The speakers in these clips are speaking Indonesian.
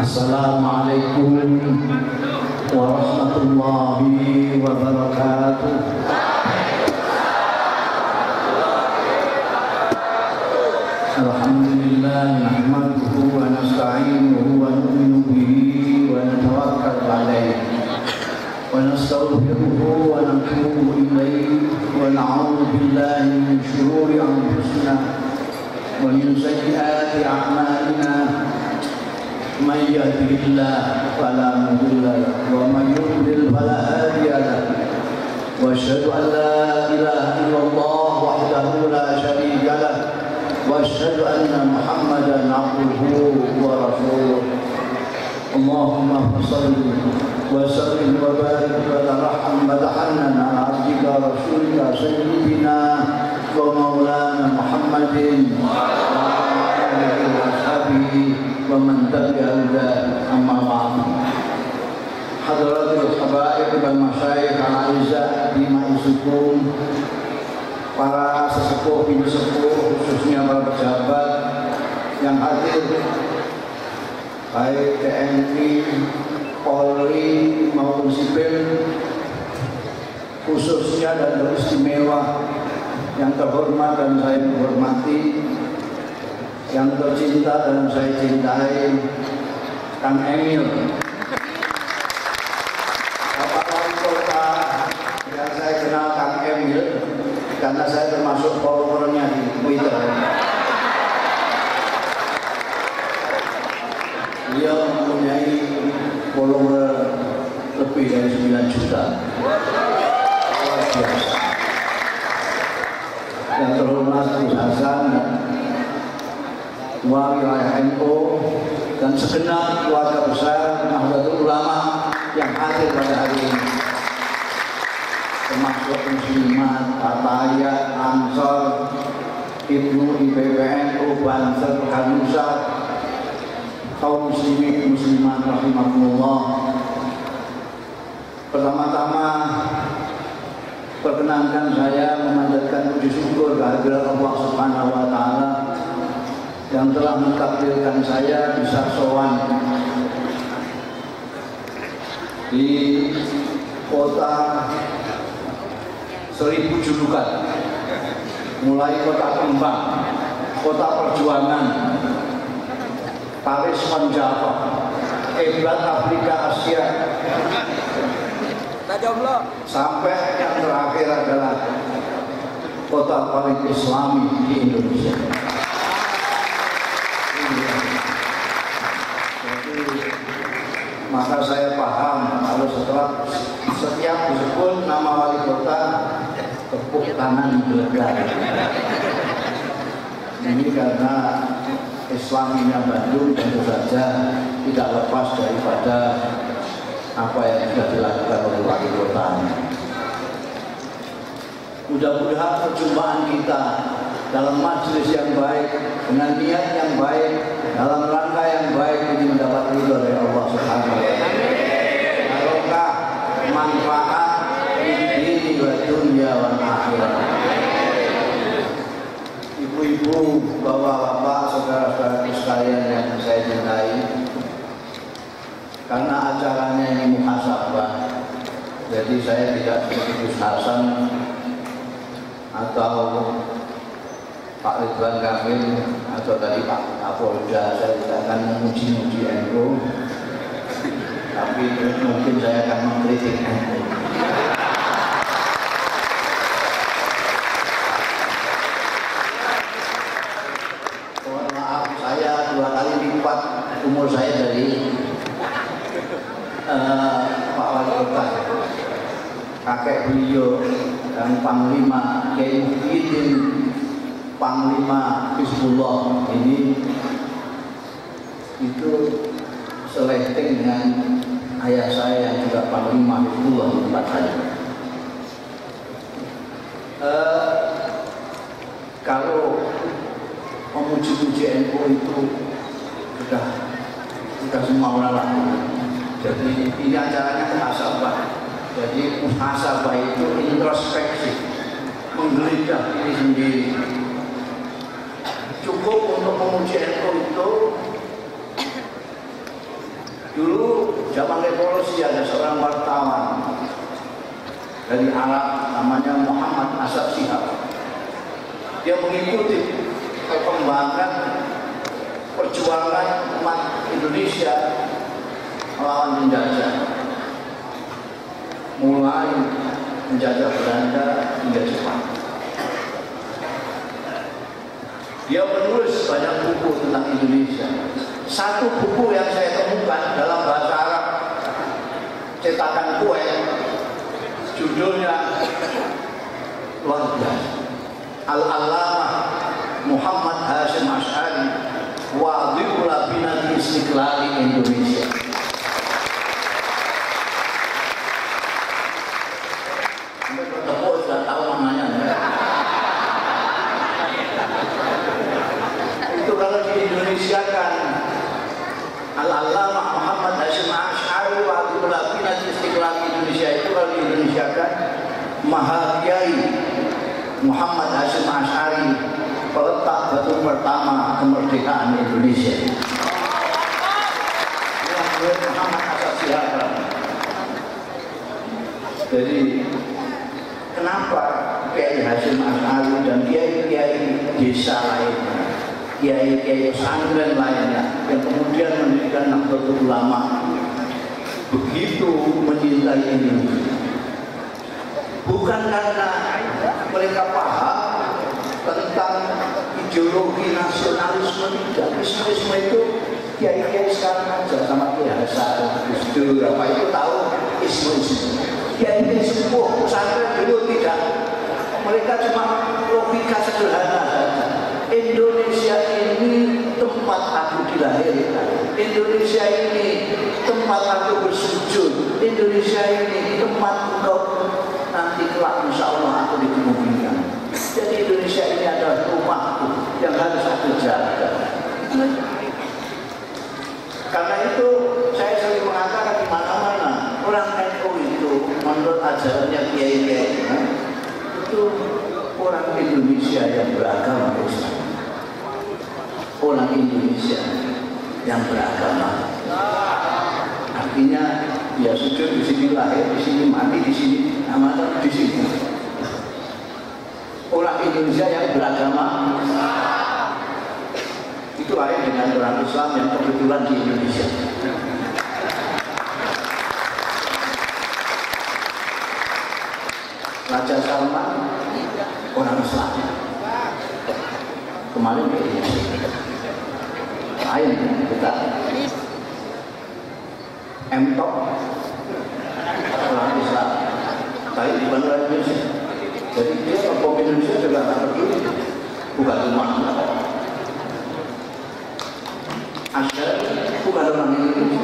Assalamualaikum warahmatullahi wabarakatuh. Alhamdulillah nahmaduhu wa nasta'inuhu wa nu'minu bihi wa natawakkalu alayhi wa nastaghfiruhu wa natubu ilayhi wa na'udzu billahi min shururi anfusina wa min sayyiati a'malina. من يهده الله فلا مضل له ومن يضلل فلا هادي له واشهد ان لا اله الا الله وحده لا شريك له واشهد ان محمدا عبده ورسوله اللهم صل وسلم وبارك وترحم وتحنن على عبدك ورسولك سيدنا ومولانا محمد وعلى اله واصحابه ومن تبعهم أما بعد. Hadratul habaib wal masyayikh al-aizah bima isukum, para sesepuh bini sepuh, khususnya para pejabat yang hadir, baik TNI, Polri maupun sipil, khususnya dan teristimewa yang terhormat dan saya menghormati, yang tercinta dan saya cintai, Kang Emil, Bapak Wali Kota yang saya kenal Kang Emil karena saya termasuk followernya di Twitter. Beliau mempunyai follower lebih dari 9 juta. Luar biasa. Yang terhormat Gus Hasan, Ketua Wilayah NU dan segenap keluarga besar Nahdlatul Ulama yang hadir pada hari ini, termasuk Muslimat, Fatayat, Ansor, Ibnu, IPWNU, Banser, Hanusa, kaum muslimin muslimat rahimahumullah. Pertama-tama perkenankan saya memanjatkan puji syukur kehadirat Allah Subhanahu wa taala yang telah mentakdirkan saya bisa sowan di kota 1000 julukan, mulai kota kembang, kota perjuangan, Paris on Java, kiblat Afrika Asia, sampai yang terakhir adalah kota paling Islami di Indonesia. Maka saya paham kalau setelah setiap disebut nama wali kota tepuk tangan gelegar. Ini karena Islaminya Bandung tentu saja tidak lepas daripada apa yang sudah dilakukan oleh wali kota. Mudah-mudahan perjumpaan kita dalam majelis yang baik, dengan niat yang baik, dalam rangka yang baik ini mendapat ridho dari Allah Subhanahu wa taala. Barokah, manfaat di dunia wa akhirat. Ibu-ibu, bapak-bapak, saudara-saudara sekalian yang saya cintai, karena acaranya ini muhasabah, jadi saya tidak seperti Gus Hasan atau Pak Ridwan Kamil atau tadi Pak Kapolda. Saya tidak akan memuji-muji NU, tapi mungkin saya akan mengkritik NU. Mohon maaf, saya 2 kali lipat umur saya dari Pak Wali Kota. Kakek beliau yang Panglima Kiai Muhyiddin, Panglima Hizbullah ini itu seleting dengan ayah saya yang juga Panglima Hizbullah di tempat saya. Kalau memuji-muji NU itu sudah semua orang lakukan. Jadi ini acaranya muhasabah. Jadi muhasabah itu introspeksi, menggeledah diri sendiri. Cukup untuk memuji NU itu. Dulu zaman revolusi ada seorang wartawan dari Arab namanya Muhammad Asad Shihab. Dia mengikuti perkembangan perjuangan umat Indonesia melawan penjajah, mulai penjajah Belanda hingga Jepang. Dia menulis banyak buku tentang Indonesia. Satu buku yang saya temukan dalam bahasa Arab, cetakan kue, judulnya luar biasa. Al-Allamah Muhammad Hasyim Asy'ari Wadhi'u Labinatil Istiqlal Indonesia. Sampai bertepuk sudah tahu namanya. Itu kalau di Indonesia kan Al-Allamah Muhammad Hasyim Asy'ari Wadhi'u Labinatil Istiqlal Indonesia, itu kalau di Indonesia kan Mahakiai Muhammad Hasyim Asy'ari, peletak batu pertama kemerdekaan Indonesia. Muhammad Asad Shihab. Jadi kenapa Kiai Hasyim Asy'ari dan kiai-kiai desa lainnya, kiai-kiai pesantren lainnya yang kemudian mendirikan Nahdlatul Ulama begitu mencintai Indonesia? Bukan karena mereka paham tentang ideologi nasionalisme, tidak. Nasionalisme itu kiai-kiai sekarang aja sama Kiai Hasan, Gus Dur, apa itu tahu isme-isme. Kiai-kiai sepuh pesantren dulu tidak. Mereka cuma logika sederhana saja. Indonesia ini tempat aku dilahirkan. Indonesia ini tempat aku bersujud. Indonesia ini tempat engkau nanti kelak insya Allah aku dikemudian. Jadi Indonesia ini adalah rumahku yang harus aku jaga. Karena itu saya sering mengatakan di mana-mana orang NU itu menurut ajarannya kiai-kiai itu orang Indonesia yang beragama Islam. Orang Indonesia yang beragama. Artinya dia sujud di sini, lahir di sini, mati di sini, amanah di sini. Orang Indonesia yang beragama itu lain dengan orang Islam yang kebetulan di Indonesia. Raja Salman orang Islam, kemarin ke Indonesia. Lain kita M-Top orang Islam, tapi bukan orang Indonesia. Jadi dia kalau Indonesia juga tidak peduli, bukan rumah. Asyari bukan orang Indonesia.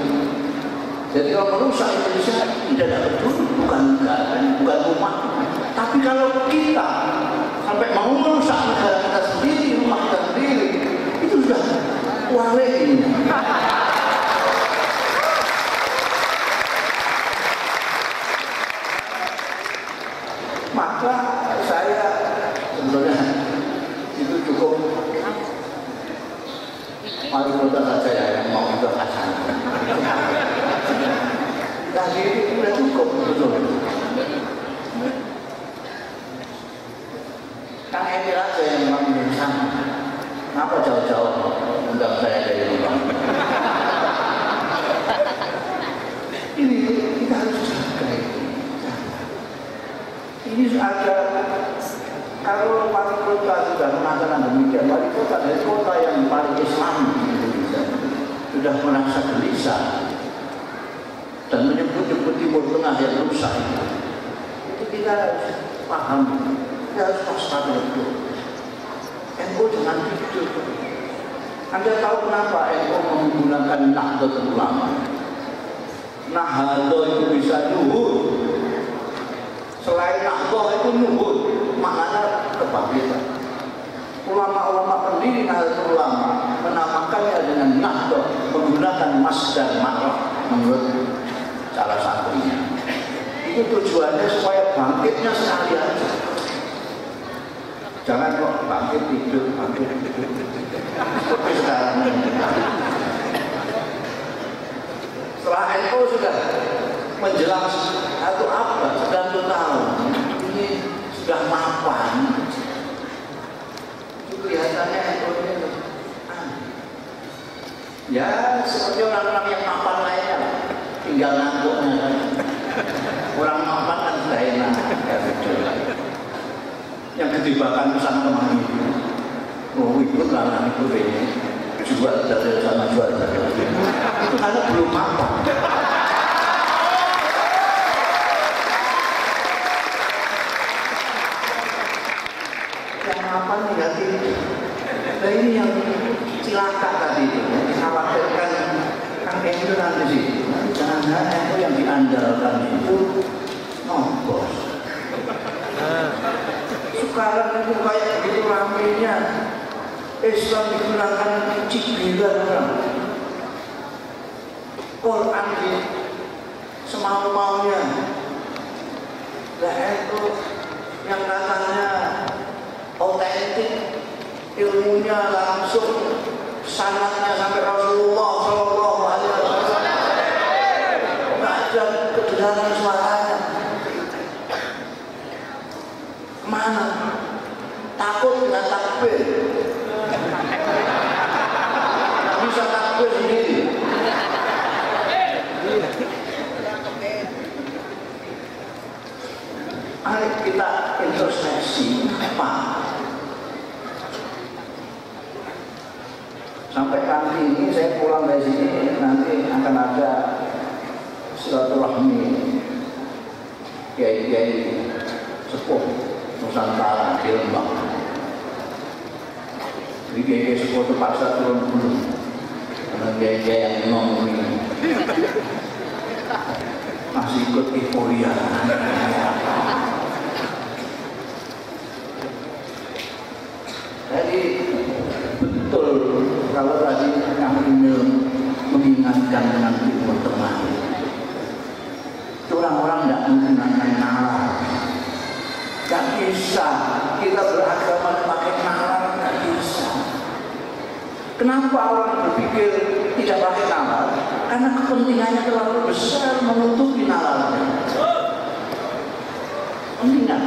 Jadi kalau merusak Indonesia tidak peduli, bukan negara, bukan rumah. Tapi kalau kita sampai mau merusak negara kita sendiri, rumah kita sendiri, itu sudah wale ini. Maka saya sebenarnya itu cukup wali kota saja ya yang mau itu Hasan. Tadi itu sudah cukup betul. Kang Emil aja yang mengambil sana. Kenapa jauh-jauh undang saya dari rumah? Ini kita harus jaga itu. Ini ada, kalau wali kota sudah mengatakan demikian, wali kota dari kota yang paling Islam di Indonesia sudah merasa gelisah dan menyebut-nyebut Timur Tengah yang rusak itu kita harus paham, kita harus waspada betul. NU jangan tidur. Anda tahu kenapa NU menggunakan Nahdlatul Ulama? Nahdlatul itu bisa luhur. Selain Nahdlatul itu luhur, maknanya kebangkitan. Ulama-ulama pendiri Nahdlatul Ulama menamakannya dengan Nahdlatul, menggunakan masdar makroh menurut salah satunya. Itu itu tujuannya supaya bangkitnya sekali aja. Jangan kok bangkit tidur. Seperti sekarang. Setelah NU sudah menjelang atau abad 90 tahun, ini sudah mapan. Itu kelihatannya NU ini ya seperti orang-orang yang mapan lainnya, tinggal ngantuknya kan. Orang mapan kan sudah enak, ya betul. Yang ketibakan pesan kemari, oh ikut lah ikut ini, jual dari sana jual dari sini. Itu karena belum mapan. Yang mapan negatif. Nah ini yang cilaka tadi itu, dikhawatirkan Kang Emil nanti sih. Jangan-jangan itu yang diandalkan itu nombos. Sekarang itu kayak begitu ramainya Islam digunakan cibiran orang. Quran di semau-maunya. Nah itu yang katanya otentik, ilmunya langsung, sanadnya sampai Rasulullah Shallallahu Alaihi Wasallam. Nggak ada kedengaran suaranya. Mana? Takut nggak takbir? Nggak bisa takbir sendiri. Mari kita introspeksi apa? Sampai nanti ini saya pulang dari sini nanti akan ada silaturahmi kiai-kiai sepuh Nusantara di Lembang. Jadi kiai-kiai sepuh terpaksa turun dulu karena kiai-kiai yang ngomong ini masih ikut euforia. Jadi betul kalau tadi Kang Emil mengingatkan dengan Timur Tengah, itu orang-orang tidak menggunakan nalar. Tidak bisa kita beragama pakai nalar, tidak bisa. Kenapa orang berpikir tidak pakai nalar? Karena kepentingannya terlalu besar menutupi nalarnya. Kepentingan.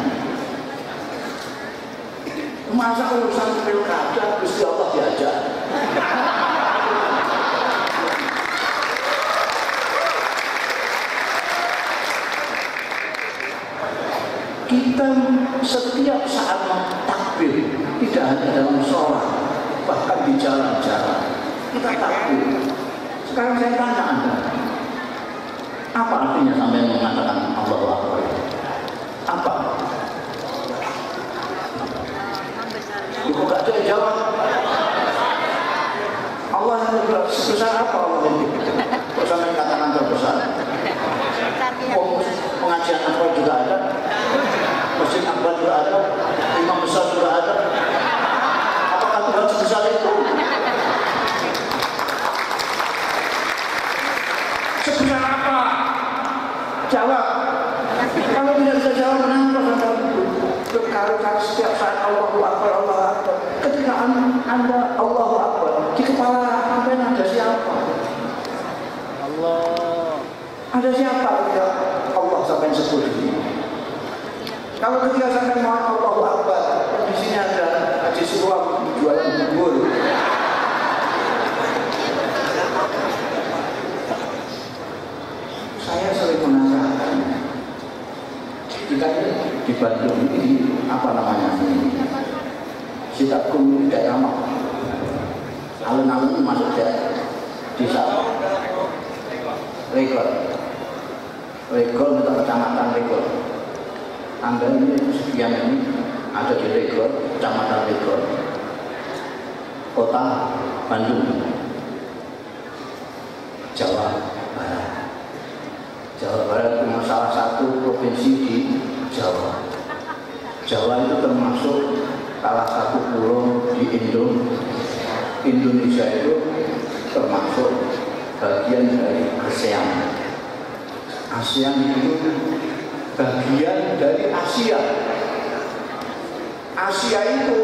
Masa urusan pilkada Gusti Allah diajak. Kita setiap saat takbir, tidak hanya dalam sholat, bahkan di jalan-jalan kita takbir. Sekarang saya tanya Anda, apa artinya sampai mengatakan Allahu Akbar? Apa? Ibu gak ada jawab. Allah yang berbuat sebesar apa Allah ini? Kok sampai katakan terbesar? Pengajian akbar juga ada, masjid akbar juga ada, imam besar juga ada. Apakah Tuhan sebesar itu? Sebesar apa? Jawab. Kalau tidak bisa jawab, kenapa Anda berkali-kali setiap saat Allahu Akbar, Allahu Akbar? Ketika Anda Allahu Akbar, di kepala sampai ada siapa? Allah. Ada siapa ketika Allah sampai sebut ini? Kalau ketika sampai mau Allahu Akbar, di sini ada Haji Sulam jualan bubur. Saya sering menanyakan, kita di Bandung ini apa namanya? Sitakum daerah mana? Alun-alun masuk desa Regol untuk kecamatan Regol. Anda ini sekian ini ada di Regol, kecamatan Regol, kota Bandung, Jawa Barat. Jawa Barat itu salah satu provinsi di Jawa. Jawa itu termasuk salah satu pulau di Indonesia itu termasuk bagian dari ASEAN. ASEAN itu bagian dari Asia. Asia itu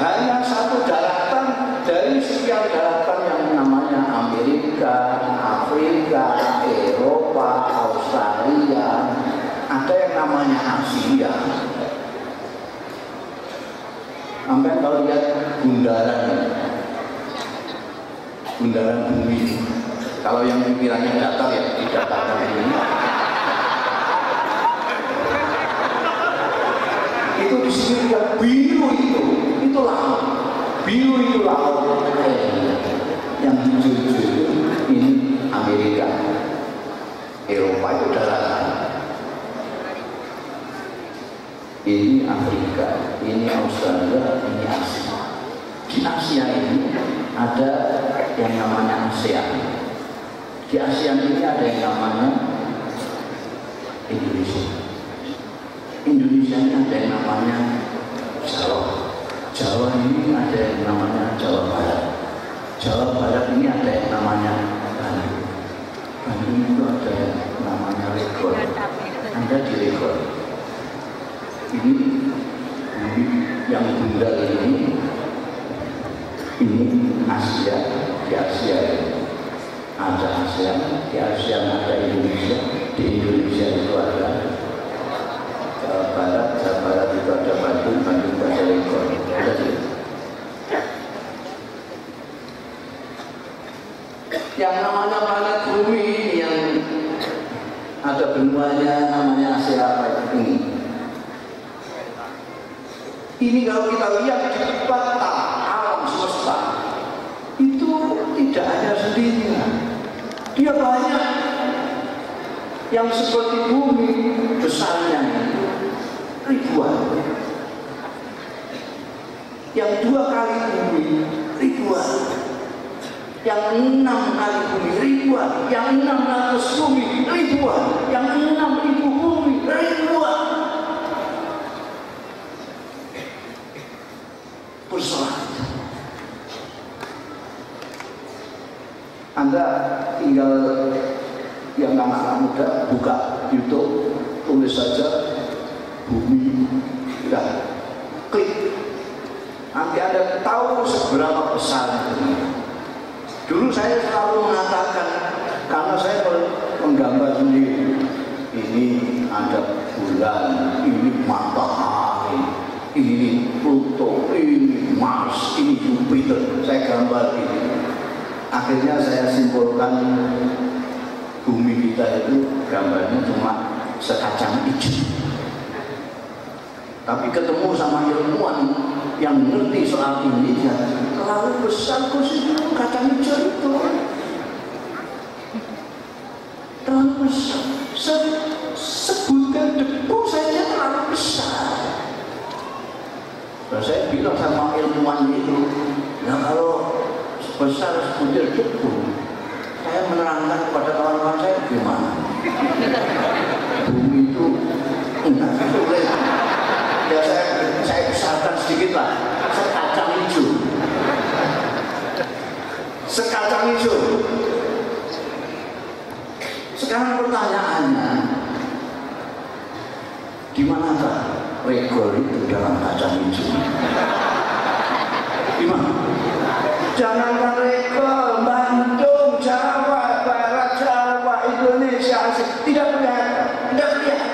hanya satu daratan dari sekian daratan yang namanya Amerika, Afrika, Eropa, Australia. Ada yang namanya Asia. Sampai kalau lihat bundaran bumi, kalau yang pikirannya datar ya didatarkan ini. Itu di sini yang biru itu laut, biru itu laut, yang hijau-hijau ini Amerika, Eropa itu daratan, ini Afrika, ini Australia, ini Asia. Di Asia ini ada yang namanya ASEAN. Di ASEAN ini ada yang namanya Indonesia. Indonesia ini ada yang namanya Jawa. Jawa ini ada yang namanya Jawa Barat. Jawa Barat ini ada yang namanya Bandung. Bandung itu ada yang namanya Legor. Anda di Legor. Ini yang bunda ini Asia. Di Asia ada ASEAN, di ASEAN ada Indonesia, di Indonesia itu ada Jawa Barat itu ada Bandung ada Legor. Yang namanya planet bumi yang ada benuanya namanya Asia apa ini. Ini kalau kita lihat di peta alam semesta itu tidak hanya sendirinya, dia banyak yang seperti bumi besarnya ribuan, yang 2 kali bumi ribuan, yang 6 kali bumi ribuan, yang 600 bumi ribuan, yang 6.000 bumi ribuan. Berserat. Anda tinggal yang anak-anak muda buka YouTube, tulis saja bumi, sudah klik, nanti Anda tahu seberapa besar ini. Dulu saya selalu mengatakan, karena saya menggambar sendiri, ini ada bulan, ini matahari, ini Pluto, ini Mars, ini Jupiter, saya gambar ini. Akhirnya saya simpulkan bumi kita itu gambarnya cuma sekacang hijau. Tapi ketemu sama ilmuwan yang ngerti soal ini, ya terlalu besar kursi kacang hijau itu, terlalu besar. Sebutkan debu saja terlalu besar. Dan saya bilang sama ilmuwan itu, nah kalau besar sebutir debu, saya menerangkan kepada kawan-kawan saya gimana? Bumi itu enggak sulit. Ya saya besarkan sedikit lah, sekacang hijau. Sekacang hijau. Sekarang pertanyaannya, di manakah Legor itu dalam kacang hijau? Di mana? Jangankan Legor, Bandung, Jawa Barat, Jawa, Indonesia, tidak kelihatan, tidak kelihatan.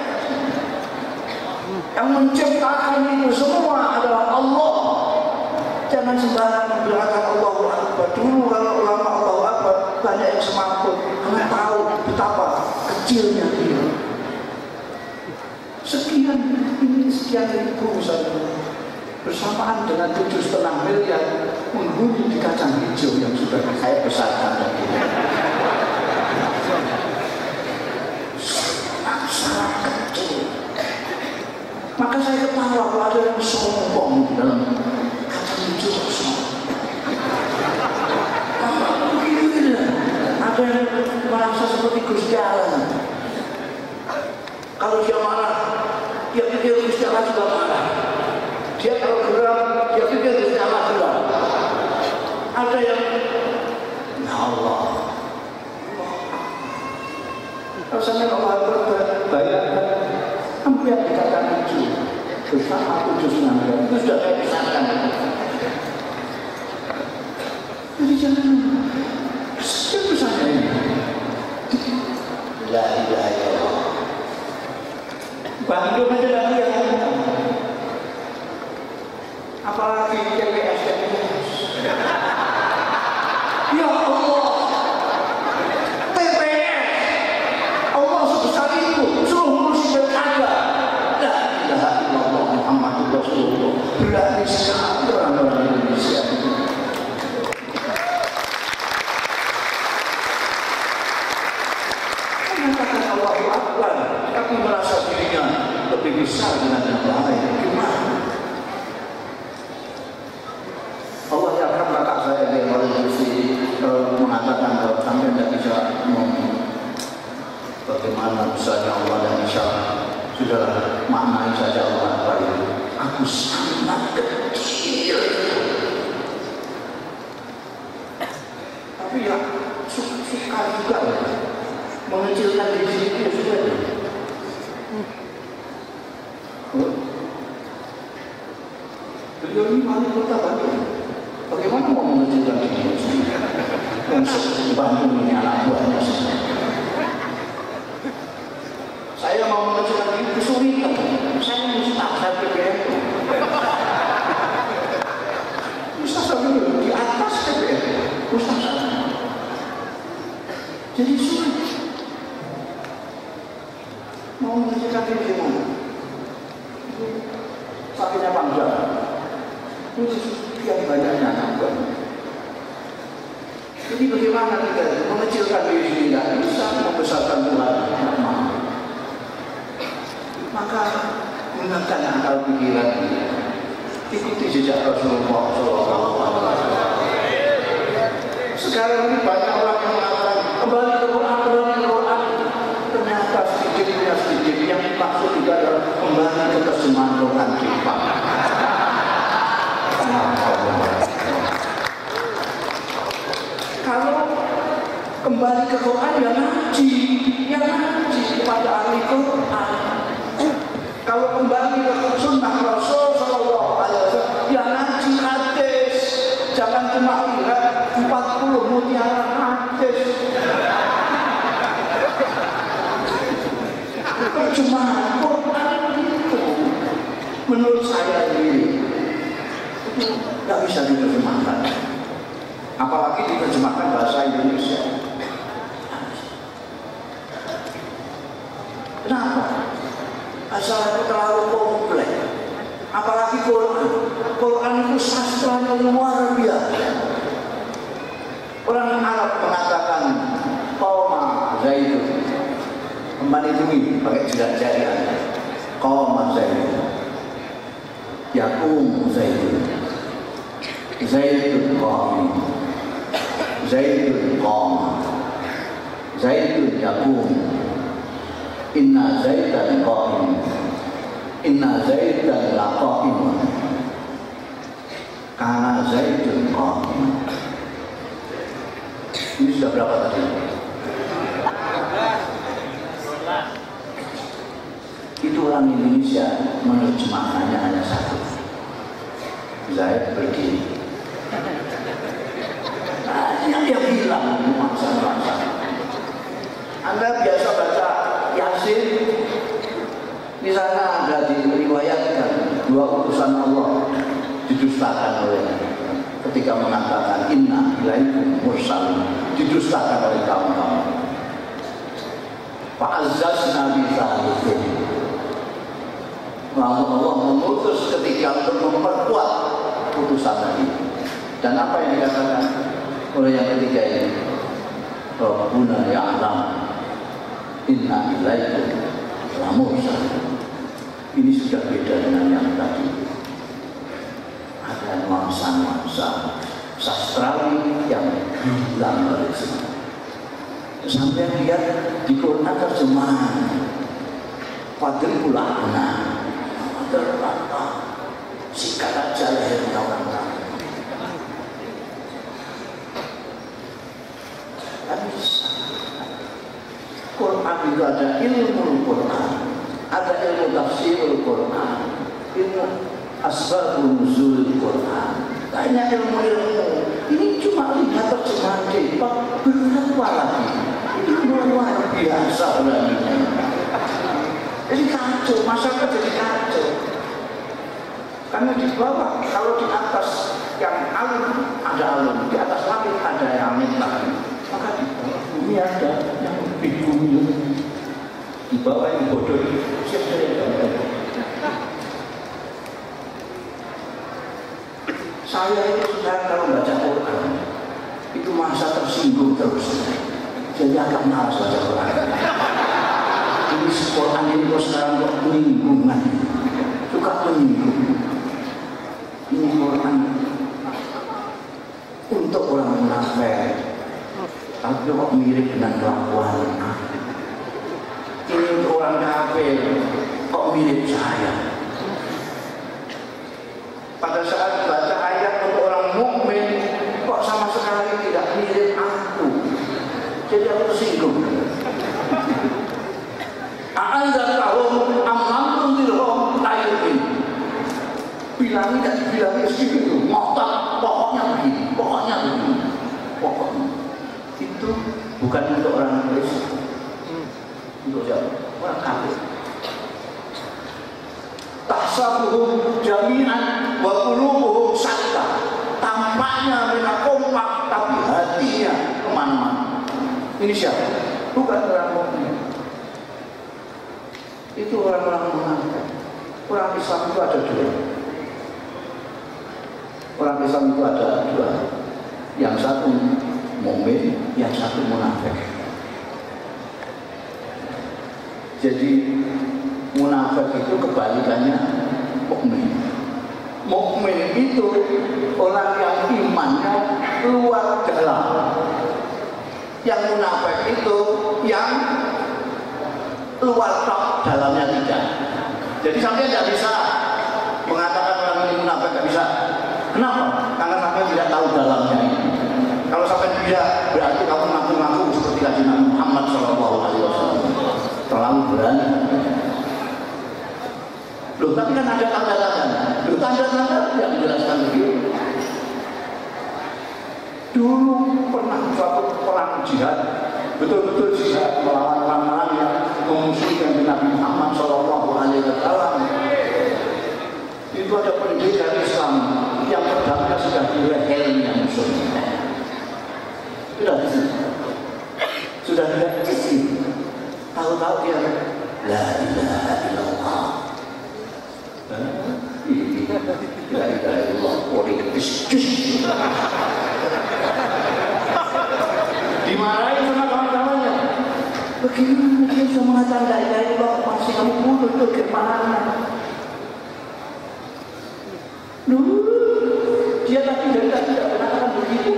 Yang menciptakan itu semua adalah Allah. Jangan sembarangan berkata Allahu Akbar. Dulu kalau ulama Allahu Akbar banyak yang semaput, karena tahu betapa kecilnya dia. Sekian ribu misalnya, bersamaan dengan 7,5 miliar menghuni di kacang hijau yang sudah saya besarkan tadi. Sangat kecil. Maka saya ketawa kalau ada yang sombong di dalam kacang hijau sombong. Ada yang merasa seperti Gusti Allah. Kalau dia marah, dia pikir Gusti Allah juga marah. Dia kalau geram, dia pikir Gusti Allah juga. Ada yang, ya Allah. Rasanya kalau bayangkan Kamu yang dikatakan itu bersama kudus dengan itu sudah saya pisahkan. Jadi jangan itu saja ini. La ilaha illallah. Bandung aja lagi yang apalagi TPS. Ya Allah, TPS Allah sebesar itu suruh musibah ada. La ilaha illallah Muhammadur Rasulullah. Berani sekali orang Indonesia itu. Mengatakan Allahu Akbar, tapi merasa dirinya lebih besar dengan yang lain. Gimana? Allah yang akan kakak saya di Malaysia mengatakan kalau sampai tidak bisa ngomong bagaimana besarnya Allah dan insya sudah maknai saja Allah Akbar itu. Aku sangat kecil, tapi ya suka juga mengecilkan diri sendiri sudah. Beliau ini wali kota Bandung. Bagaimana mau mengecilkan diri sendiri? Yang Bandung ini anak buahnya semua. Saya mau mengecilkan diri kesulitan. Saya mustahil saya PPN. Mustahil di atas PPN. Mustahil. Jadi sulit. Mau mengecilkan diri gimana? Sapinya panjang. Itu yang banyaknya anak buah. Jadi bagaimana kita mengecilkan diri sendiri tidak bisa, membesarkan Tuhan tidak mau. Maka gunakan akal pikiran, ikuti jejak Rasulullah SAW. Sekarang ini banyak orang yang mengatakan kembali ke Quran, kembali ke Quran. Ternyata sedikit yang dimaksud juga adalah kembali ke terjemahan Quran kita. Kalau kembali ke Quran ya ngaji kepada ahli Quran. Kalau kembali ke sunnah Rasul Sallallahu Alaihi Wasallam ya ngaji hadis. Jangan cuma lihat 40 mutiara hadis. Terjemahan Quran itu menurut saya sendiri itu tidak bisa diterjemahkan, apalagi diterjemahkan bahasa Indonesia. Kenapa? Asal itu terlalu kompleks, apalagi Quran. Quran itu sastranya luar biasa. Orang Arab mengatakan Qoma Zaidun, memanitui pakai jidat jari. Qoma Zaidun, Yakum Zaidun, Zaidun Qam, Zaidun Qam, Zaidun Yakum, Inna Zaidan Qam, Inna Zaidan Laqam, Kana Zaidun Qam. Ini sudah berapa tadi? Itu orang Indonesia menerjemahkannya hanya satu. Zaid berdiri. Yang dia bilang masa-masa. Anda biasa baca Yasin, di sana ada diriwayatkan dua utusan Allah didustakan oleh ketika mengatakan inna ilaikum mursalun, didustakan oleh kaum-kaum. Fa'azzazna bi dzalikum. Lalu Allah memutus ketika untuk memperkuat putusan tadi. Dan apa yang dikatakan oleh yang ketiga ini? Rabbuna ya'lam inna ilaikum lamursalun. Ini sudah beda dengan yang tadi. Ada nuansa-nuansa sastrawi yang hilang oleh semua. Sampai lihat di Quran terjemahan Fadribul A'naq, terpatah sikat aja lehernya orang lain. Tapi Quran itu ada ilmu Quran, ada ilmu tafsirul Quran, ilmu asbabun nuzulul Quran, banyak ilmu-ilmu. Ini cuma lihat terjemahan cepat, berapa lagi? Ini luar biasa ulangnya. Jadi kacau, masyarakat jadi kacau. Karena di bawah, kalau di atas yang alim ada alim, di atas langit ada yang alim lagi. Maka di bawah bumi ada yang lebih bumi. Di bawah yang bodoh siapa yang bodoh? Saya itu sekarang kalau baca Quran itu masa tersinggung terus. Jadi agak malas baca Quran. Ini Quran ini kok sekarang kok menyinggungan, suka menyinggung. Ini Quran untuk orang munafik, tapi kok mirip dengan kelakuan. Ini untuk orang kafir, kok mirip saya. Pada saat baca ayat untuk orang mukmin, kok sama sekali tidak mirip aku. Jadi aku tersinggung. A'anzaltahum ammantum dirhum layyumin. Bilangi dan dibilangi segitu, ngotot, pokoknya begini, pokoknya begini, pokoknya. Itu bukan untuk orang Kristen. Untuk siapa? Orang kafir. Tahsabuhum jami'an wa qulubuhum shatta. Tampaknya mereka kompak tapi hatinya kemana-mana. Ini siapa? Bukan orang mukmin. Itu orang-orang munafik. Orang Islam itu ada dua. Orang Islam itu ada dua. Yang satu mukmin, yang satu munafik. Jadi munafik itu kebalikannya mukmin. Mukmin itu orang yang imannya luar dalam. Yang munafik itu yang luar tok, dalamnya tidak. Jadi sampai tidak bisa mengatakan orang ini munafik, tidak bisa. Kenapa? Karena sampai tidak tahu dalamnya ini. Kalau sampai tidak, berarti kamu ngaku-ngaku seperti kajian Nabi Muhammad SAW. Terlalu berani. Loh, tapi kan ada tanda-tanda. Loh, tanda-tanda yang menjelaskan begitu. Dulu pernah suatu perang jihad, betul-betul jihad melawan orang-orang yang memusuhi Nabi Muhammad SAW. Itu ada pendekar Islam yang pedangnya sudah di lehernya musuhnya. Sudah tidak kecil. Tahu-tahu dia la ilaha illallah. La ilaha illallah. Politis. Dimarahin sama kawan-kawannya. Bagaimana dia bisa mengatakan la ilaha illallah masih kamu bunuh tuh ke mana? Dia tadi dari tadi tidak mengatakan begitu.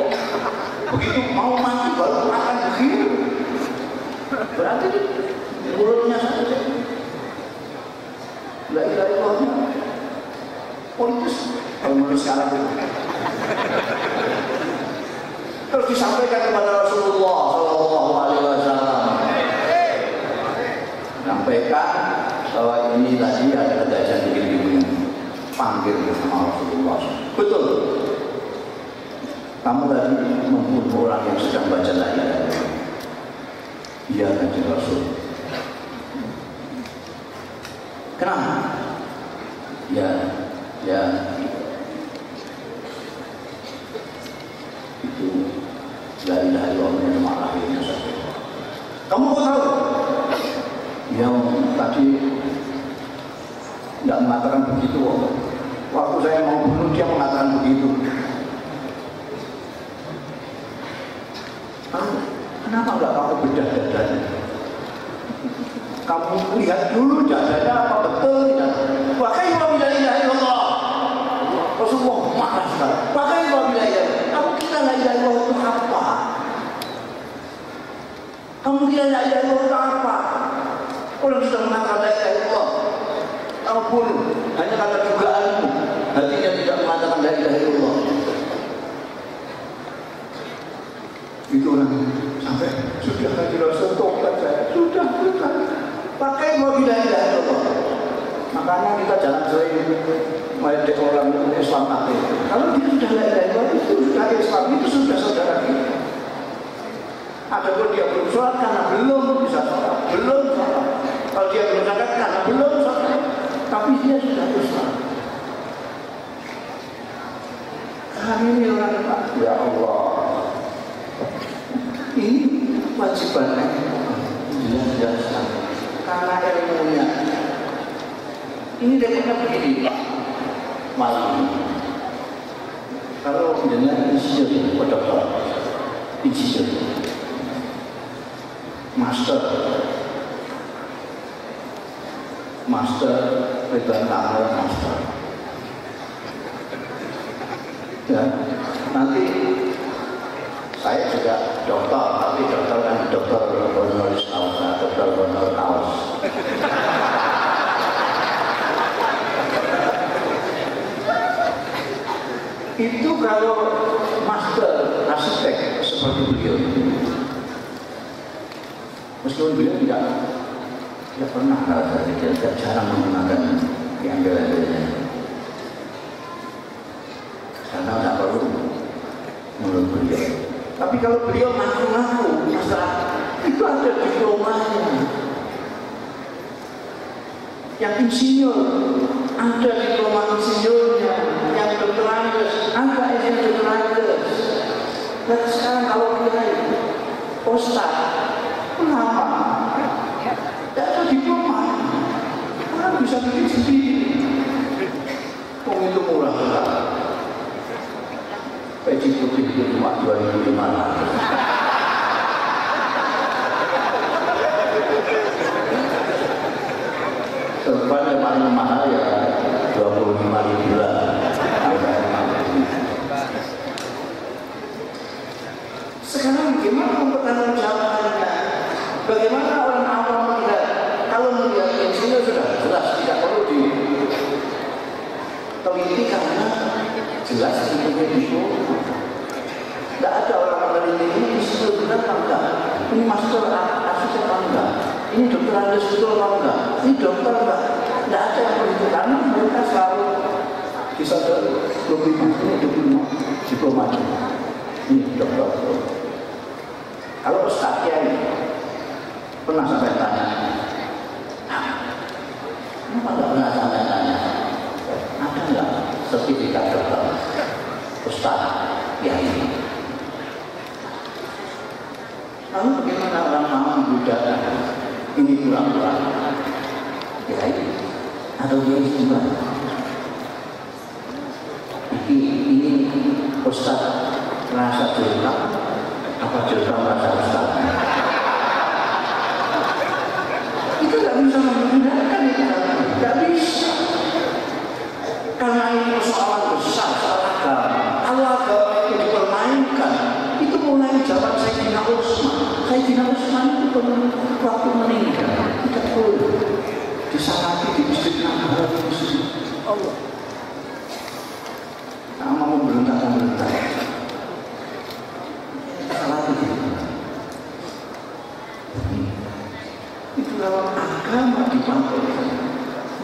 Begitu mau mati baru akan begitu. Berarti mulutnya saja. La ilaha illallah. Politis. Kalau menurut sekarang itu. Terus disampaikan kepada Rasulullah SAW. Sampaikan bahwa ini tadi ada kejadian begini-begini. Panggil sama Rasulullah. Betul. Kamu tadi membunuh orang yang sedang baca la ilaha illallah. Iya kanjeng Rasul. Kenapa? Ya. Itu la ilaha illallah yang marahinnya saja. Kamu kok tahu? Ya tadi tidak mengatakan begitu. Waktu saya mau bunuh dia mengatakan begitu. Kenapa enggak kamu bedah dadanya? Kamu lihat dulu dadanya apa betul tidak? Pakai la ilaha illallah. Rasulullah marah sekali. Pakai la ilaha illallah. Kamu kira la ilaha illallah itu apa? Kamu kira la ilaha illallah itu apa? Orang sudah mengatakan la ilaha illallah. Kamu bunuh hanya karena dugaanmu. Hatinya tidak mengatakan la ilaha illallah. Itu orang sampai sudah hadir Rasul tobat saya sudah pakai la ilaha illallah. Makanya kita jangan sering meledek orang Islam ateis. Kalau dia sudah la ilaha illallah itu sudah Islam, itu sudah saudara kita. Adapun dia belum sholat karena belum bisa sholat, belum sholat. Kalau dia belum zakat karena belum sholat, tapi dia sudah Islam. Kami ini orang Pak, ya Allah. Ini wajibannya jelas-jelas karena ilmunya. Ini repotnya begini Pak, malam. Kalau dengan insinyur, dokter, insinyur, master, Ridwan Kamil, master. Ya, nanti saya juga dokter, tapi dokter kan dokter honoris causa, dokter honor causa. Itu kalau master arsitek seperti beliau, meskipun beliau tidak pernah tidak jarang menggunakan yang bela-belanya, karena tidak perlu menurut beliau. Tapi kalau beliau ngaku-ngaku masalah itu ada diplomanya. Yang insinyur ada diploma insinyurnya, yang doktorandes ada yang doktorandes. Dan sekarang kalau kiai, ustaz, ulama, tidak ada diploma, orang bisa bikin sendiri. Itu murah sekali. Peci putih itu cuma 2.500. Serban yang paling mahal ya 25.000 lah. Sekarang bagaimana pertanggungjawabannya? Bagaimana orang awam melihat? Kalau melihat insinyur sudah jelas tidak perlu diteliti karena jelas itu itu. Tidak ada orang meneliti ini insinyur benar apa enggak? Ini master arsitek apa enggak? Ini dokter Andes betul apa enggak? Ini dokter enggak? Tidak ada yang begitu karena mereka selalu bisa lebih diploma. Ini dokter. Kalau ustaz kiai pernah sampai tanya, kenapa enggak pernah sampai tanya? Ada enggak sertifikat dokter ustaz kiai? Lalu bagaimana orang awam budaya ini kurang-kurang kiai atau kiai juga? Ini ustaz merasa jilbab apa jilbab merasa ustaz? Itu tidak bisa membedakan itu, tidak bisa. Karena ini persoalan besar, soal agama. Kalau agama itu dipermainkan, itu mulai zaman Sayyidina Utsman. Sayyidina Utsman itu waktu meninggal tidak boleh disalati di masjid Nabawi Allah. Nah, mau memberontak salah itu. Itu dalam agama dipakai.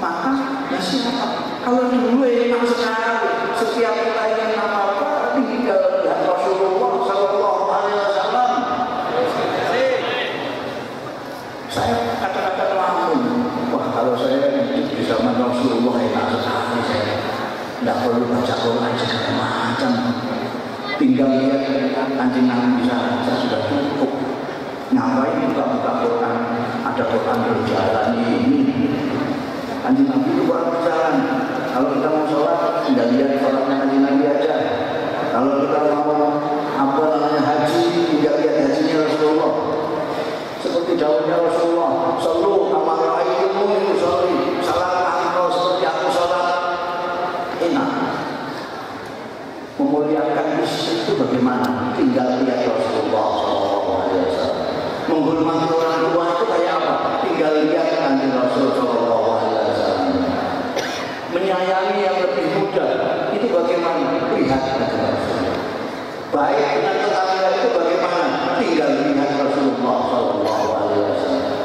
Maka ya siapa? Kalau dulu enak sekali, setiap kita ingin apa-apa tinggal lihat Rasulullah Sallallahu Alaihi Wasallam. Saya kata-kata langsung, wah kalau saya hidup di zaman Rasulullah enak sekali, saya tidak perlu baca Quran segala macam, tinggal lihat Kanjeng Nabi saja sudah cukup. Ngapain buka-buka Quran? Ada Quran berjalan ini. Kanjeng Nabi itu Quran berjalan. Kalau kita mau sholat, tinggal lihat sholatnya Kanjeng Nabi aja. Kalau kita mau haji, tinggal lihat hajinya Rasulullah. Seperti dawuhnya Rasulullah, "Shallu kama ra'aytumuni usolli." Salat engkau seperti aku sholat. Enak. Memuliakan itu bagaimana? Tinggal lihat Rasulullah SAW. Menghormati orang tua itu kayak apa? Tinggal lihat Kanjeng Rasul SAW. Menyayangi yang lebih muda itu bagaimana? Lihat Kanjeng Rasul. Baik dengan tetangga itu bagaimana? Tinggal lihat Rasulullah SAW.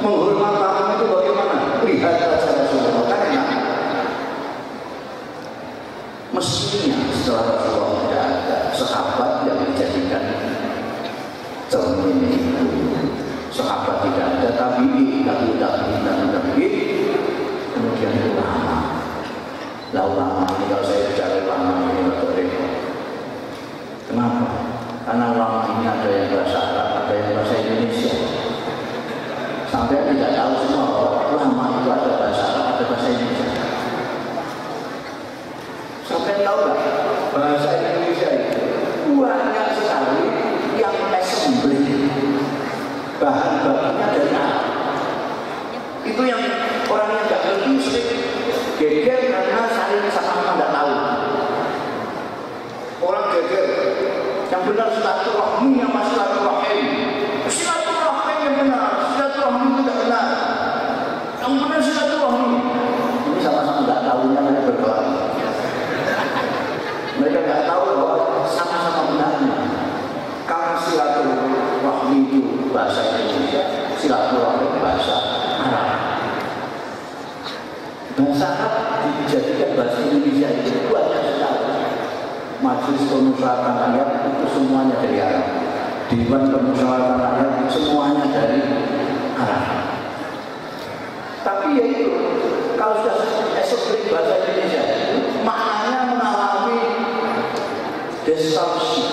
Menghormati tamu itu bagaimana? Lihat saja Rasulullah. Kan enak. cermin itu. Sahabat tidak ada, tapi kemudian ulama. Lah ulama ini kalau saya bicara ulama ini untuk repot. Kenapa? Karena ulama ini ada yang bahasa Arab, ada yang bahasa Indonesia. Sampai tidak tahu semua bahwa ulama itu ada bahasa Arab, ada bahasa Indonesia. Sampai tahu nggak bahasa Indonesia itu banyak sekali yang assembly bahan bakunya dari Arab. Itu yang orang yang nggak ngerti sering geger karena saling sama-sama nggak tahu. Orang geger yang benar silaturahmi yang masih silaturahim. Silaturahim yang benar, silaturahmi itu tidak benar. Yang benar silaturahmi. Ini sama-sama nggak tahunya mereka berkelahi. Mereka nggak tahu bahwa sama-sama benarnya. Karena silaturahmi itu bahasa Indonesia, silaturahmi bahasa Arab. Bahasa Arab dijadikan bahasa Indonesia itu banyak sekali. Majelis Permusyawaratan Rakyat itu semuanya dari Arab. Dewan Permusyawaratan Rakyat semuanya dari Arab. Tapi ya itu, kalau sudah esok bahasa Indonesia, maknanya mengalami distorsi,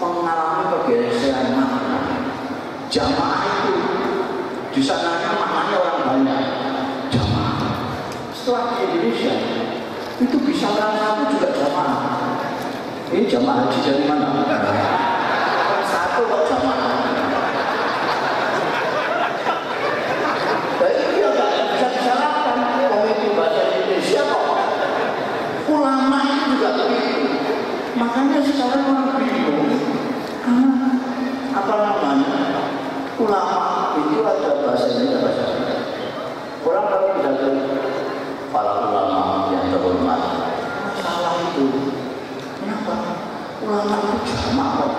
mengalami pergeseran makna. Jamaah itu di sananya maknanya orang banyak. Jamaah. Setelah di Indonesia itu bisa orang satu juga jamaah. Ini jamaah haji dari mana? Satu kok jamaah. Jadi dia nggak bisa disalahkan. Komite bahasa Indonesia kok. Ulama itu juga begitu. Makanya sekarang orang bingung. Karena apa namanya? Ulama itu ada bahasa Indonesia, bahasa Indonesia. Orang kalau tidak para ulama yang terhormat, masalah itu. Kenapa? Ulama itu jamaah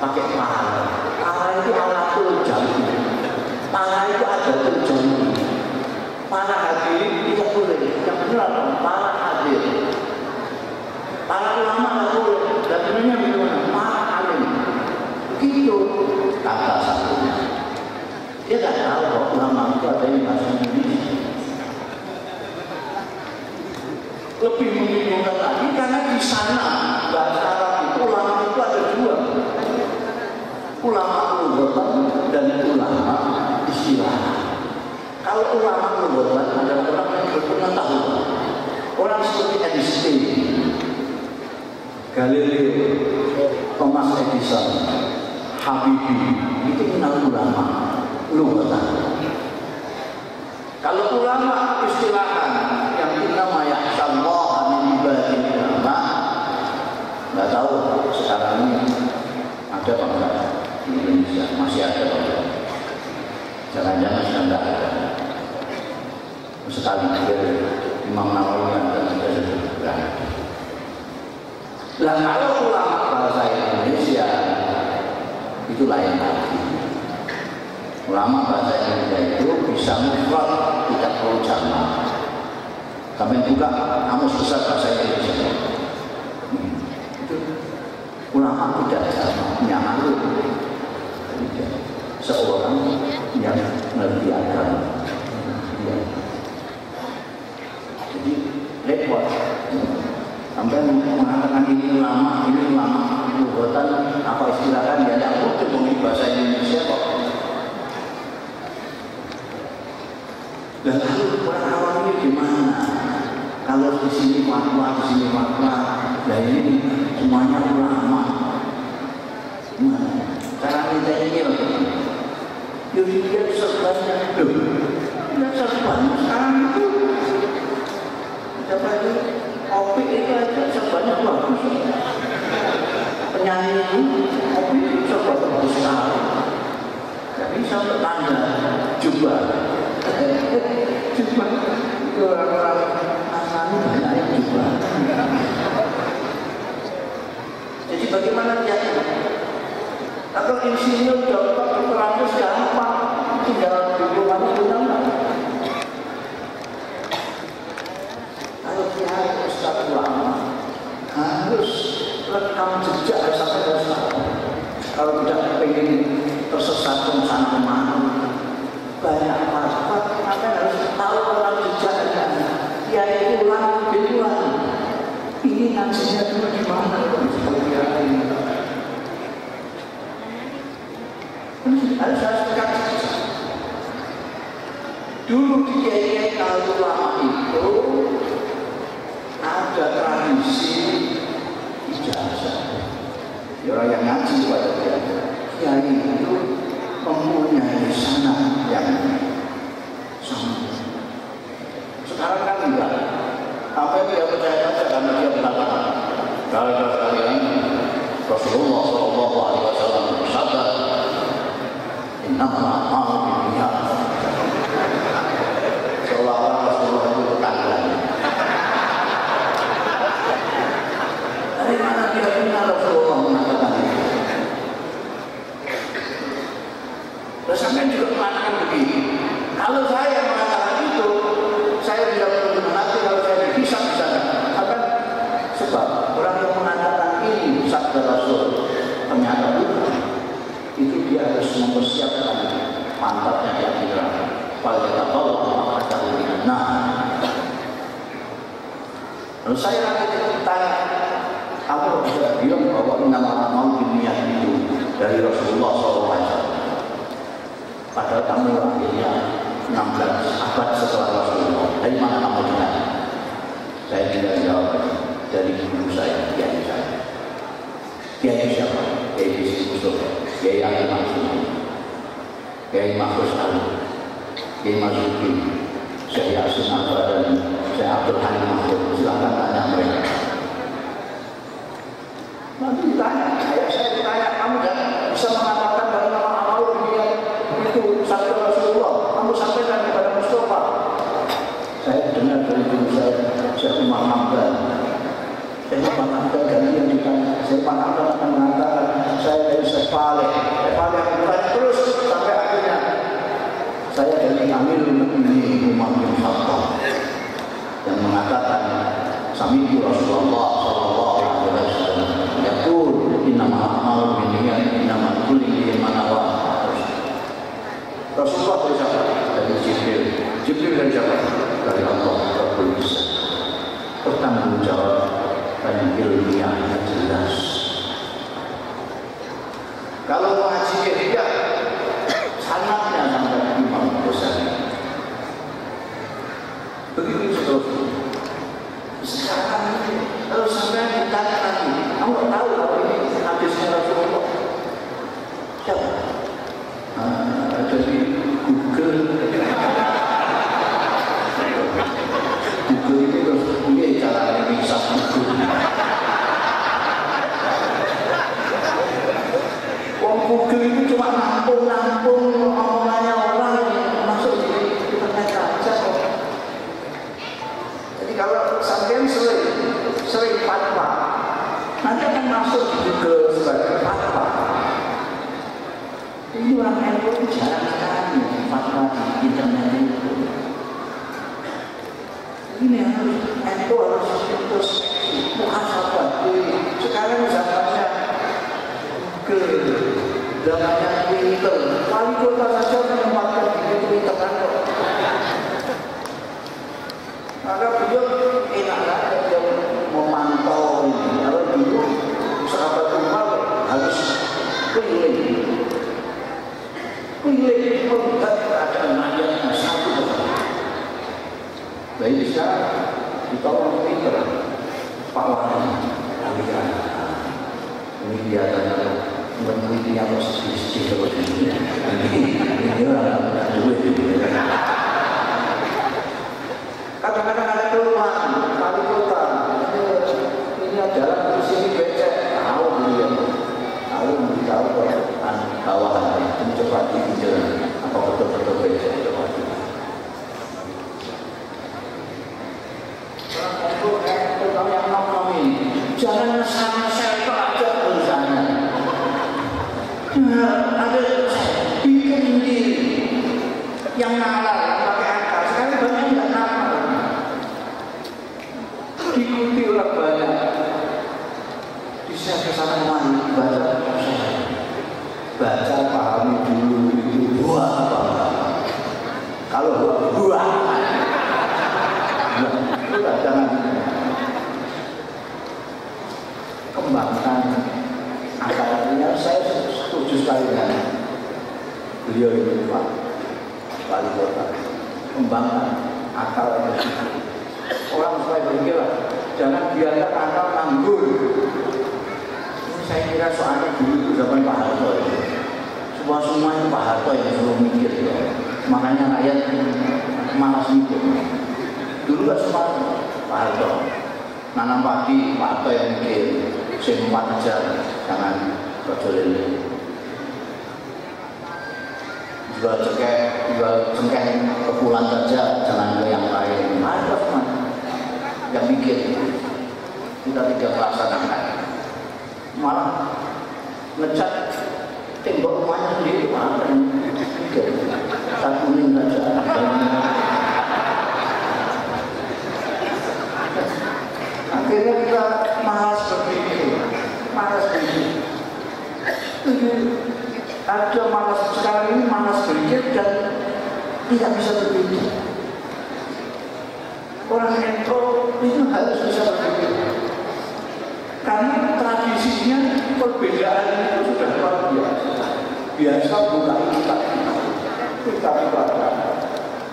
pakai pahala. Pahala itu alatul jami. Pahala itu ada tujuan. Pahala hadir tidak boleh. Yang benar pahala hadir. Para ulama tidak boleh. Dan sebenarnya bagaimana? Pahala alim. Begitu kata satunya. Dia tidak tahu bahwa ulama itu ada yang bahasa Indonesia. Lebih membingungkan lagi karena di sana bahasa Arab itu ulama itu ada dua, ulama lughatan dan ulama istilah. Kalau ulama lughatan adalah orang yang berpengetahuan, orang seperti Einstein, Galileo, Thomas Edison, Habibie, itu kenal ulama lughatan. Kalau ulama istilahan yang namanya Allah min ibadil ulama, nggak tahu sekarang ini ada apa enggak di Indonesia, masih ada apa enggak? Jangan-jangan sudah enggak ada. Sekali dia Imam Nawawi dan juga sudah ada. Nah kalau ulama bahasa Indonesia itu lain lagi. Ulama bahasa Indonesia itu bisa mufrad, tidak perlu jamak. Kami buka kamus besar bahasa Indonesia. Itu ulama tidak jamak, nyamalu. Seorang yang mengerti agama. Jadi repot. Sampai mengatakan ini ulama, lughatan apa istilahnya dia tidak butuh mengikuti bahasa Indonesia kok. Dan lalu orang awam ini gimana? Kalau di sini fatwa, di sini fatwa, nah ini semuanya ulama. Gimana? Cara kita ini loh. Yaudah dia serbannya, tidak serbannya sekarang itu. Siapa itu? Opik itu aja serbannya bagus. Penyanyi itu, Opik itu serbannya bagus sekali. Tidak bisa untuk tanda jubah. Jubah itu orang-orang Nasrani banyak yang jubah. Jadi bagaimana dia? Atau insinyur, dokter, dokter gampang, tinggal diplomatik punya enggak? Kalau dia ustaz ulama harus rekam jejak sampai ke sana. Kalau tidak kepingin tersesat ke sana kemana, banyak fatwa, maka harus tahu orang jejaknya. Kiai ulang biduan, ini ngajinya dulu di mana? Harus kasih. Dulu di kiai kalau lama itu ada tradisi ijazah. Orang yang ngaji pada kiai itu mempunyai sanad yang sama. Sekarang kan enggak. Apa yang dia percaya saja karena dia mengatakan kalau kalian Rasulullah Shallallahu Alaihi Wasallam bersabda, "Innama a'malu binniyat." Seolah-olah Rasulullah itu tetangga. Dari mana dia punya Rasulullah mengatakan itu? Terus sampai juga mengatakan begini, kalau saya mengatakan itu, saya tidak perlu menanti kalau saya dihisab di sana. Apa? Sebab orang yang mengatakan ini sabda Rasul ternyata itu dia harus mempersiapkan pantatnya yang hilang. Kalau kita tahu apa kata nah, lalu saya lagi tanya, apa sudah bilang bahwa nama mau dunia itu dari Rasulullah SAW? Padahal kamu lahirnya 16 abad setelah Rasulullah. Dari mana kamu dengar? Saya tidak jawab. Dari guru saya, kiai saya. Kiai siapa? Kiai Mustafa, Kiai Ali Maksud, Kiai Mahfuz Ali, Kiai Masuki, Syekh Yasin Abad dan Syekh Abdul Halim Mahfud. Silakan tanya mereka. Nanti ditanya, saya ditanya, kamu tidak bisa mengatakan dari nama amal dunia itu sabda Rasulullah. Kamu sampaikan kepada Mustafa. Saya dengar dari guru saya, Syekh Umar Hamdan. Syekh Umar Hamdan dari yang ditanya, Syekh Umar Hamdan akan mengatakan, saya dari Syekh Faleh. Syekh Faleh akan bertanya terus sampai akhirnya saya dari Amirul Mukminin Umar bin Khattab yang mengatakan, Sami'tu Rasulullah Sallallahu Alaihi Wasallam yaqul innamal a'malu binniyat innamal likulli imrin ma nawa. Rasulullah dari siapa? Dari Jibril. Jibril dari siapa? Dari Allah Rabbul Izzah. Bertanggung jawab dan ilmiahnya jelas. Kalau mengaji tidak, sanadnya sampai Imam Ghazali. Begitu seterusnya. Sekarang ini kalau sampai ditanya lagi, kamu tahu kalau ini hadisnya Rasulullah? Siapa? Jadi Google itu terus punya cara bisa Google. Google itu cuma nampung omongannya orang masuk di internet aja kok. Jadi kalau sampean sering fatwa, nanti akan masuk di Google sebagai fatwa. Ini orang NU itu jarang sekali fatwa di internet itu. Ini harus NU harus terus muhasabah. Sekarang zamannya Google, zamannya Twitter. Wali kota saja menempatkan di Twitter kan kok. Maka beliau enak saja dia memantau ini. Kalau dulu sahabat Umar harus keliling melihat keadaan rakyatnya satu persatu. Baik sekarang kita orang Twitter, Pak Wali, kalian ini biasanya meneliti yang sedikit terus ini orang punya duit. Kadang-kadang ada keluhan, wali kota, ini jalan terus ini becek, tahu dia, tahu bawahan, mencoba diinjil, apa betul-betul becek coba. Orang yang ngomong ini, jangan sama saya aja urusannya. Ada bikin sendiri yang nalar, yang pakai akal. Sekarang banyak tidak nalar. Diikuti orang banyak. Bisa kesana kemari baca baca pahami dulu itu buah apa kalau buah itu jangan kembangkan akarnya. Saya setuju sekali dengan beliau itu Pak Wali Kota, kembangkan akal orang supaya berpikir jangan biarkan akal nganggur. Saya kira soalnya dulu itu zaman Pak Harto itu semua itu Pak Harto yang suruh mikir ya. Makanya rakyat malas mikir. Dulu kan semua Pak Harto nanam padi Pak Harto yang mikir, sempat aja jangan rojo lele. Jual cengkeh kepulan saja, jangan ke yang lain. Ada semua yang mikir, kita tidak melaksanakan. Malah ngecat tembok rumahnya sendiri, malah mikir cat kuning saja. Akhirnya kita malas berpikir, ada malas sekarang ini, malas berpikir dan tidak bisa berpikir. Orang netro itu harus bisa berpikir karena tradisinya perbedaan itu sudah luar biasa. Biasa bukan kita baca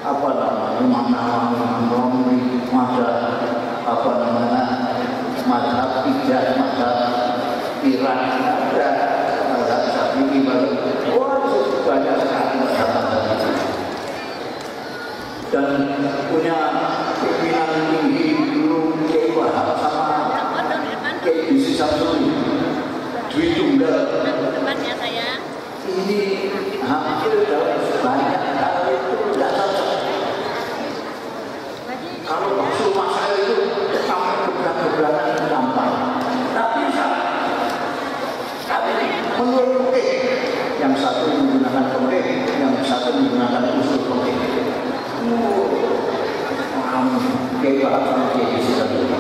apa namanya apa namanya mazhab Hijaz, mazhab Iran, ada mazhab Syafi'i, banyak sekali mazhab dan punya pimpinan tinggi dulu Kiai Wahab sama Kiai Bisi Samsuri, Dwi Tunggal. Ini hampir dalam banyak hal itu tidak cocok. Kalau maksud masalah itu sampai gebrakan gampang, tapi menurut yang satu menggunakan pekeh, yang satu menggunakan usul pekeh. Kiai Wahab sama Kiai Bisi Samsuri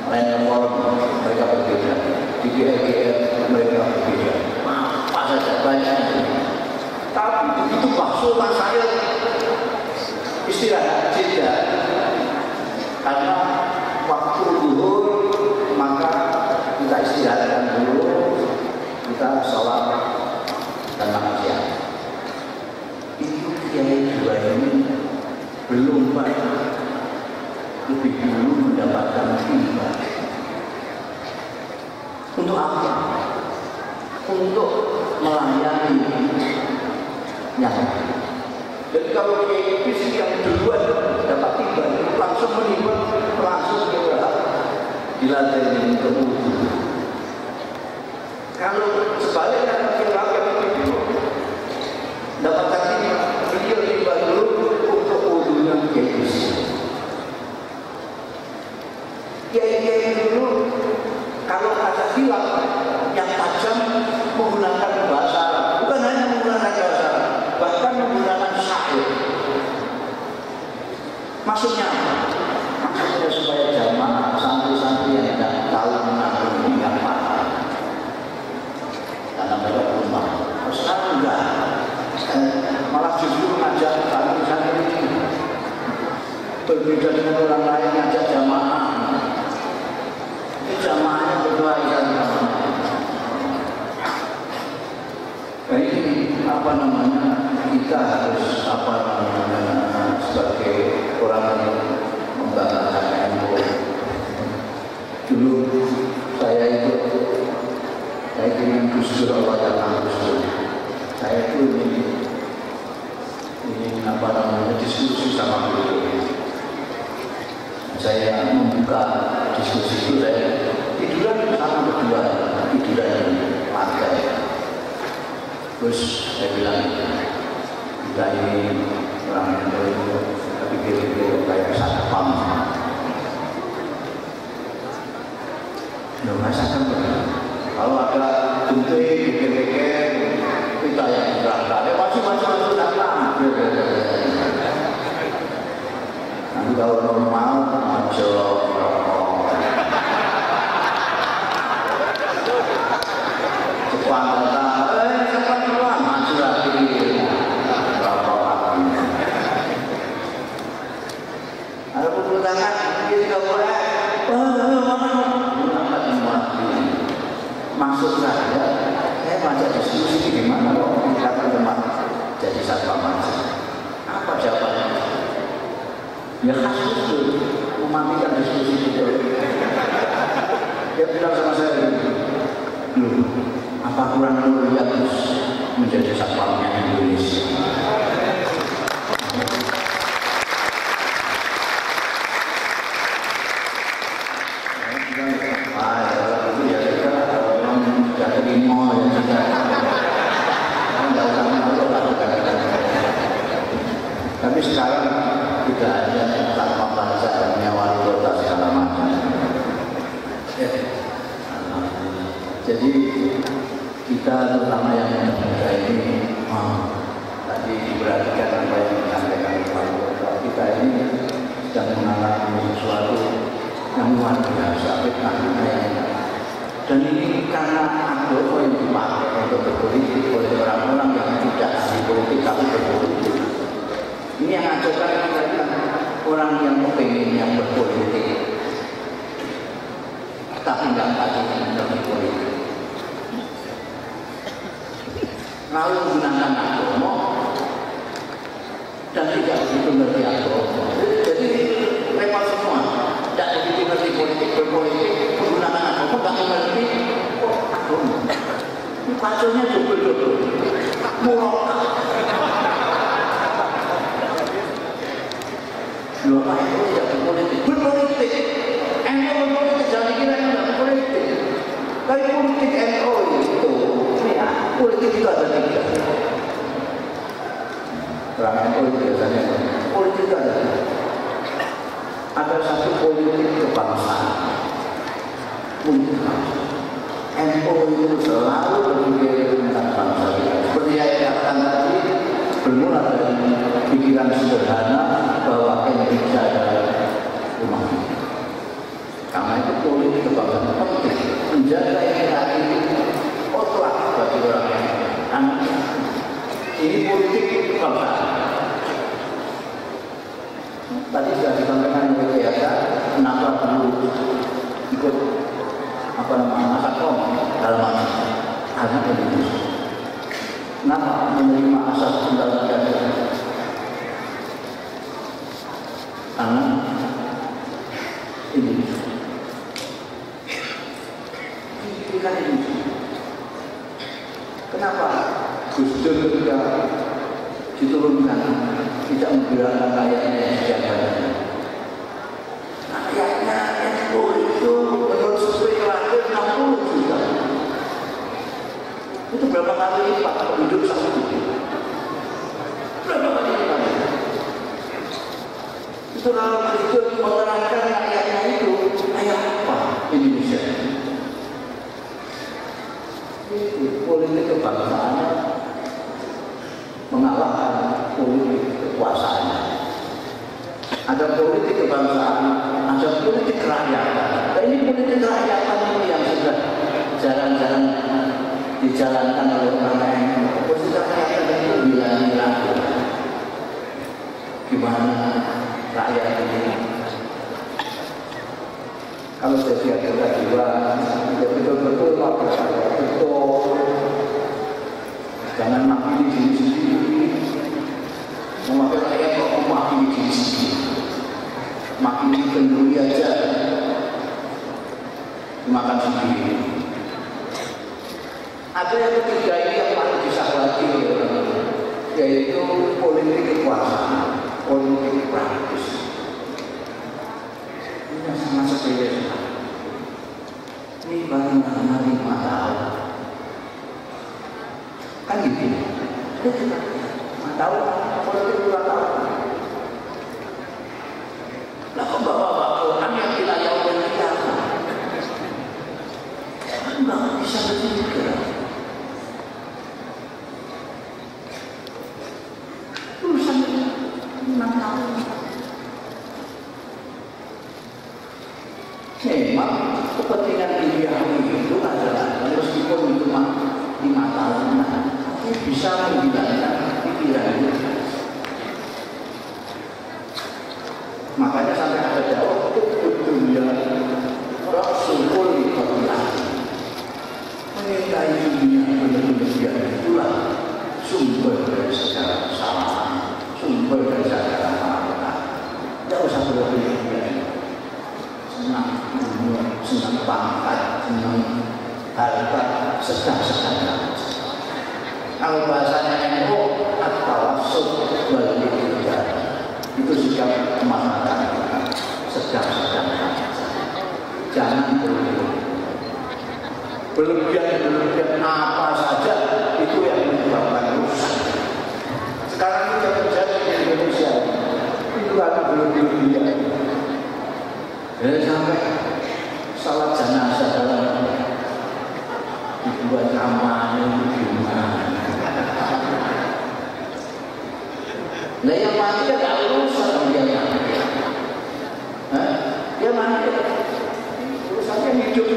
lain forum mereka berbeda, di GR mereka berbeda, apa saja banyak. Tapi begitu bakso masalah istirahat jeda karena waktu zuhur, maka kita istirahatkan dulu, kita sholat dan makan siang. Itu Kiai dua ini belum banyak lebih dulu mendapatkan hibah. Untuk apa? Untuk melayani yang jadi kalau Kiai Bisi yang duluan dapat hibah langsung menhibah, langsung dilatih untuk wudhu. Kalau sebaliknya kita dapatkan hibah, beliau hibah dulu untuk wudhunya Kiai Bisi. Kiai dulu kalau ada khilaf yang tajam menggunakan bahasa Arab, bukan hanya menggunakan bahasa Arab, bahkan menggunakan syair. Maksudnya apa? Maksudnya supaya jamaah santri-santri yang tidak tahu menanggung ini apa, karena mereka rumah. Sekarang enggak, malah justru mengajak santri-santri berbeda dengan orang lain, ngajak jamaah. Jamaahnya berdoa ini apa namanya, kita harus apa namanya sebagai orang yang membanggakan ilmu. Dulu saya ingin Gus Dur, Allah Ta'ala Gus Dur. Saya itu ini apa namanya diskusi sama beliau. Saya membuka diskusi itu, saya tiduran sama berdua, tiduran lantai. Terus saya bilang, kita ini orang yang pikir-pikir kayak satpam. Nggak masakan, kalau ada gunting, pikir-pikir, kita yang berangkat, masih datang. Nanti kalau normal, major, Jepang datang, turun tangan, dia tidak boleh. Maksud saya baca diskusi gimana kok kita teman jadi satpam masjid. Apa jawabannya? Ya khas itu mematikan diskusi itu. Dia bilang sama saya, loh, apa kurang mulia terus menjadi satpamnya Indonesia? Tapi sekarang tidak ada satpam bahasanya wali kota segala macam. Jadi kita terutama yang muda ini tadi diperhatikan apa yang disampaikan wali kota, kita ini sedang mengalami sesuatu yang luar biasa, dan ini karena agama yang dipakai untuk berpolitik oleh orang-orang yang tidak ahli politik tapi berpolitik. Ini yang ajarkan kita orang yang kepengen yang berpolitik tapi nggak pasti berpolitik. Lalu menggunakan agama dan tidak begitu ngerti agama. Jadi repot semua. Tidak begitu ngerti politik, berpolitik, menggunakan agama, nggak mengerti agama. Ini pasalnya double-double. Murah. Loh, apa itu tidak berpolitik? Berpolitik. NU berpolitik, jangan dikira tidak berpolitik. Tapi politik NU itu, ya, politik itu ada tiga. Orang NU itu biasanya politik itu ada tiga. Ada satu politik kebangsaan. Politik kebangsaan. NU itu selalu berpikir tentang bangsa kita. Seperti yang dikatakan tadi, bermula dari pikiran sederhana bahwa Indonesia adalah rumah kita. Karena itu politik kebangsaan penting menjaga NKRI itu otak bagi orang yang anak. Ini politik kebangsaan. Tadi sudah disampaikan oleh Kiai, kenapa dulu ikut apa namanya Asatkom dalam anak Indonesia. Kenapa menerima asas undang-undang dasar? Karena Indonesia. Kita Indonesia. Kenapa Gus Dur ketika diturunkan tidak membiarkan rakyatnya sejahtera? Rakyatnya NU itu menurut survei terakhir 60 juta. Itu berapa kali lipat penduduk satu? Berapa kali lipat? Itu kalau itu menerangkan rakyatnya itu kayak apa Indonesia? Itu politik kebangsaan mengalahkan politik kekuasaan. Ada politik kebangsaan, ada politik kerakyatan. Dan ini politik kerakyatan ini yang sudah jarang-jarang dijalankan oleh orang lain. Politik kerakyatan itu bilang-bilang gimana rakyat ini. Kalau jadi ada jiwa, ya betul-betul betul. Jangan makin diri sendiri. Memakai rakyat kok makin diri sendiri. Makin kenduri aja. Makan sendiri. Ada yang ketiga ini yang paling disahwati, yaitu politik kekuasaan, politik praktis. Ini sangat sepele. Ini baru 5 tahun. Kan gitu. 5 tahun, politik 2 tahun. Lah kok bawa-bawa orang yang wilayah politik apa? Nggak bisa berpikir. Urusan 6 tahun. Memang kepentingan duniawi itu adalah meskipun itu 5 tahun, tapi bisa menghilangkan pikiran itu. Makanya sampai ada sumber dari segala kesalahan, sumber dari segala malapetaka. Tidak usah berlebihan, senang umur, senang pangkat, senang harta, sedang-sedang. Kalau bahasanya NU at-tawassut wal ihtidal, itu sikap masyarakat sedang-sedang. Jangan berlebihan apa saja itu yang menyebabkan rusak. Sekarang kita terjadi di Indonesia itu karena berlebihan. Jadi sampai salat jenazah dalam dibuat kampanye gimana? Nah yang mati kan tidak urusan dia mati. Dia mati. Urusannya hidup.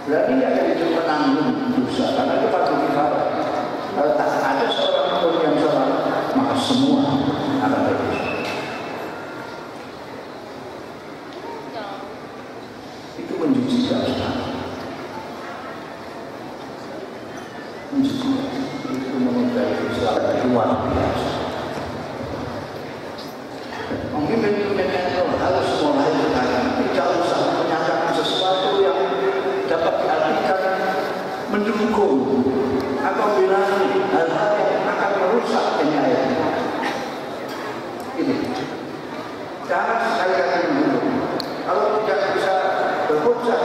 Berarti dia akan hidup menanggung dosa. Karena itu fardu kifayah. Kalau tak ada seorang pun yang salah, maka semua akan berdosa. Itu menjijikan sekali. Menjijikan. Itu menodai Islam luar biasa. Pemimpin-pemimpin itu harus mulai sekarang. Tidak usah menyatakan sesuatu yang dapat diartikan mendukung atau bilang hal-hal yang akan merusak kenyayaan. Ini jangan sekali lagi mendukung. Kalau tidak bisa berhujjah,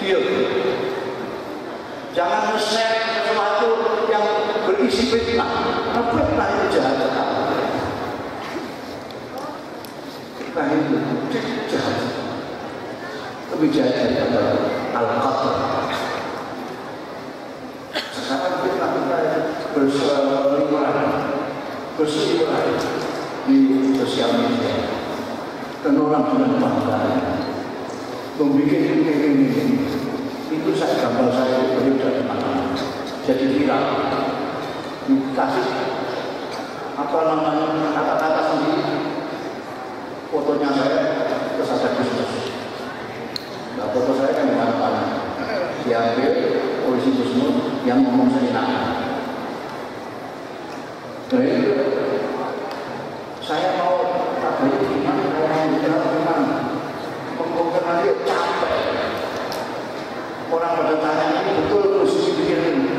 diam. Jangan nge-share sesuatu yang berisi fitnah. Fitnah itu jahat sekali. Fitnah itu jahat. Lebih jahat daripada al-qatl. Sekarang fitnah kita berseliweran di sosial media. Dan orang sudah bangga membuat ini. Itu saya gambar saya beri dari mana jadi viral dikasih apa namanya kata-kata sendiri fotonya saya terus ada Gusmus. Nah foto saya kan di mana-mana diambil polisi Gusmus yang ngomong senang. Jadi saya mau tabayun gimana orang gimana mengungkapkan nanti capek. Orang pada tanya ini betul posisi begini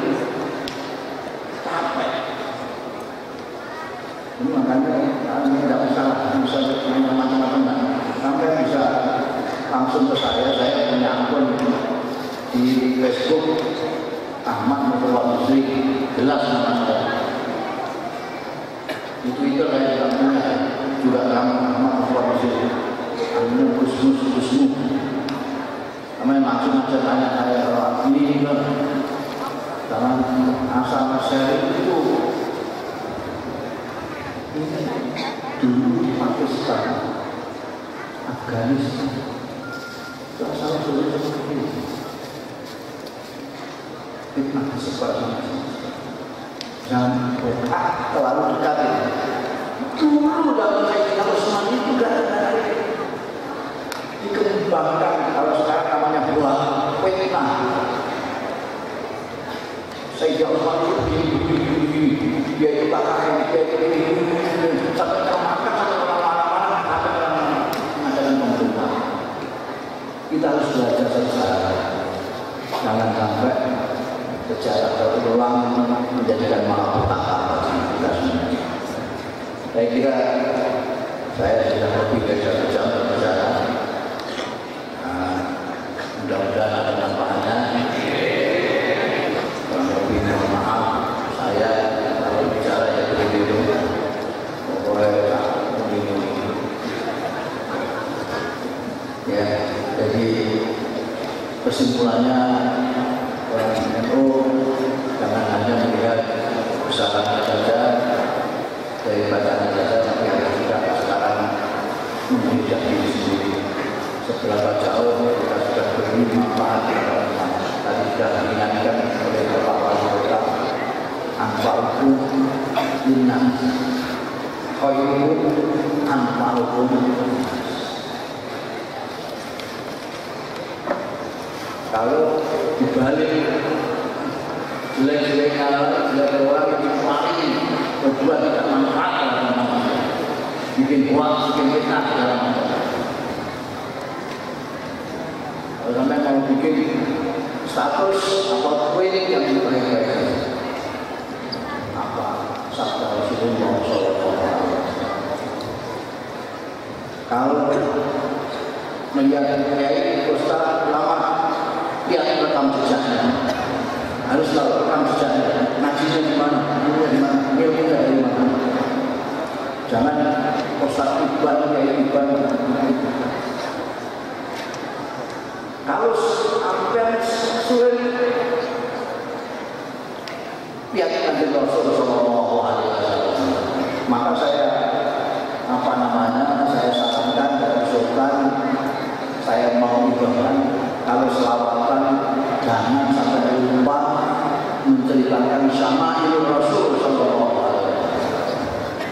capek. Ini makanya ini tidak usah punya macam-macam sampai bisa langsung ke saya punya akun di Facebook Ahmad Mustafa Bisri, jelas nama saya. Di Twitter saya juga punya juga nama Ahmad Mustafa Bisri, akhirnya Gusmus. Kami langsung aja tanya saya kalau ini dalam asal masyarakat itu ini dulu di Pakistan, Afghanistan itu asal usulnya seperti ini. Fitnah seperti ini. Jangan terlalu dekat ini. Dulu dalam Sayyidina Utsman itu gara-gara dikembangkan, kalau sekarang namanya buah fitnah. Sayyidina Utsman itu begini, dia itu pakai, dia itu begini, sampai termakan, sampai kemana-mana, sampai mengadakan pemerintah. Kita harus belajar sejarah, jangan sampai sejarah terulang menjadikan malapetaka bagi kita semua. Saya kira saya sudah lebih dari 1 jam berbicara. Mudah-mudahan ada manfaatnya. Kurang lebih mohon maaf saya kalau bicara ya begitu. Pokoknya begini. Ya, jadi kesimpulannya NU jangan hanya melihat usaha saja dari bacaan saja, tapi harus juga sekarang menjadi diri sendiri. Seberapa jauh kita sudah beri manfaat kepada umat. Tadi sudah diingatkan oleh Bapak Wali Kota, anfa'ukum linnas, khairukum anfa'ukum linnas. Kalau dibalik jelek-jelek orang yang paling berbuat tidak manfaat dalam manusia, bikin hoax, bikin fitnah dalam manusia. Kalau sampai mau bikin status atau tweet yang baik-baik, apa sabda Rasulullah SAW. Kalau melihat kiai ustaz ulama, lihat rekam jejaknya, harus tahu rekam jejaknya, ngajinya di mana, ilmunya dari mana. Jangan ustaz Iban, kiai Iban. Kalau sampai sulit, lihat nanti Rasulullah SAW. Maka saya saya sarankan dan usulkan, saya mau hidupkan kalau selawatan jangan sampai lupa menceritakan sama ibu Rasul Sallallahu Alaihi Wasallam.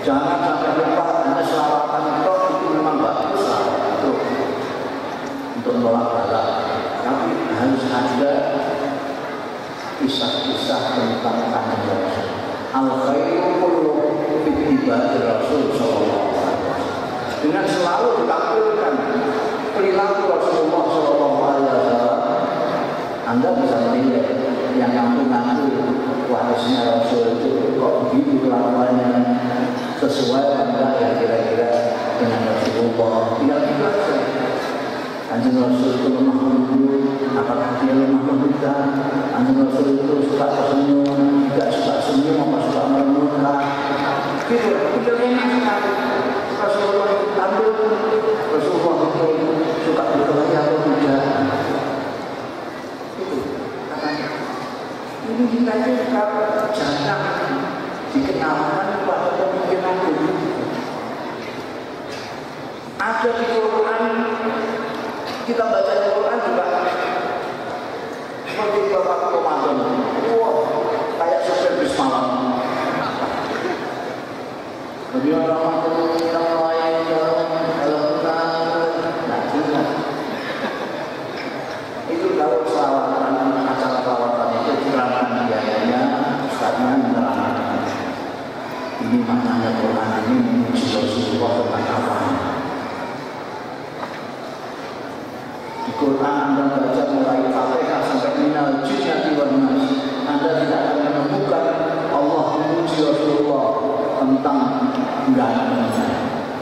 Jangan sampai lupa hanya selawatan itu memang bagus untuk menolak bala, tapi harus ada kisah-kisah tentang kanjeng Rasul. Al-khairu kullu fi ittiba'i Rasul Sallallahu Alaihi Wasallam. Dengan selalu ditampilkan perilaku Rasulullah Sallallahu Alaihi Wasallam, Anda bisa menilai yang ngaku-ngaku warisnya Rasul itu kok begitu kelakuannya, sesuai enggak ya kira-kira dengan Rasulullah. Tinggal itu saja. Kanjeng Rasul itu lemah lembut, apakah dia lemah lembutan? Kanjeng Rasul itu suka tersenyum, tidak suka senyum, apa suka merenungkan? Gitu, itu enak sekali. Rasulullah itu tampil, Rasulullah itu suka berkelahi atau tidak? Itu katanya. Ini kita juga jarang dikenalkan pada pemikiran dulu. Ada di Quran. Kita baca Al-Quran juga seperti Bapak Ramadan. Wah, kayak sopir bis malam. Bagaimana Ramadan yang lain itu kalau selawatan, acara selawatan itu ceramah biayanya ustaznya menerangkan ini maknanya Quran ini memuji Rasulullah tentang apa. Quran Anda baca mulai Fatihah sampai minal jinnati wan nas, Anda tidak akan menemukan Allah memuji Rasulullah tentang enggak.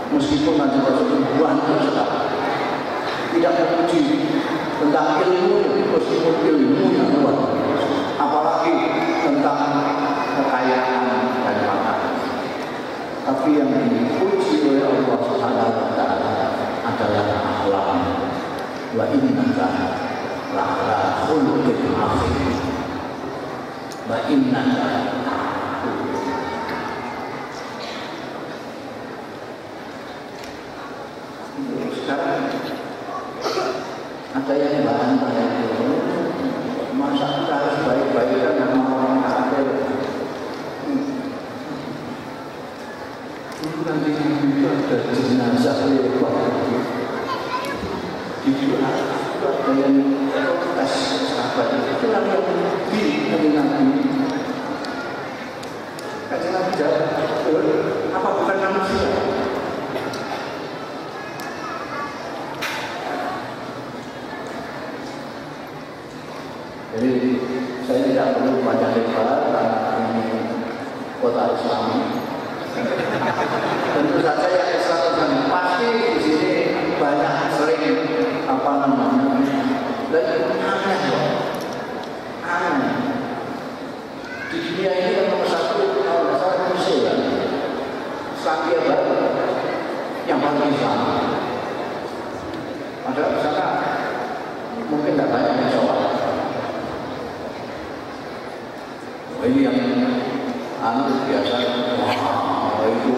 Meskipun nanti Rasulullah banyak sekali tidak memuji tentang ilmu, meskipun ilmunya luar biasa, apalagi tentang kekayaan dan makanan. Tapi yang dipuji oleh Allah Subhanahu wa taala adalah akhlaknya. Wa innaka la'ala khuluqin 'azim. Wa innaka sekarang ada yang bantah itu, masa kita harus baik-baikan sama orang kafir? Itu nanti itu ada jenazah lewat itu ada yang tes sahabat itu yang Nabi kajian Nabi jawab, apa bukan manusia? Jadi saya tidak perlu banyak lebar karena ini kota Islam. Tentu saja yang Islam pasti di sini banyak sering apa namanya dan aneh loh, aneh. Di dunia ini yang nomor satu kalau nggak salah Mesir, Selandia Baru yang paling Islam. Padahal di sana mungkin tidak banyak yang sholat. Ini yang biasa, itu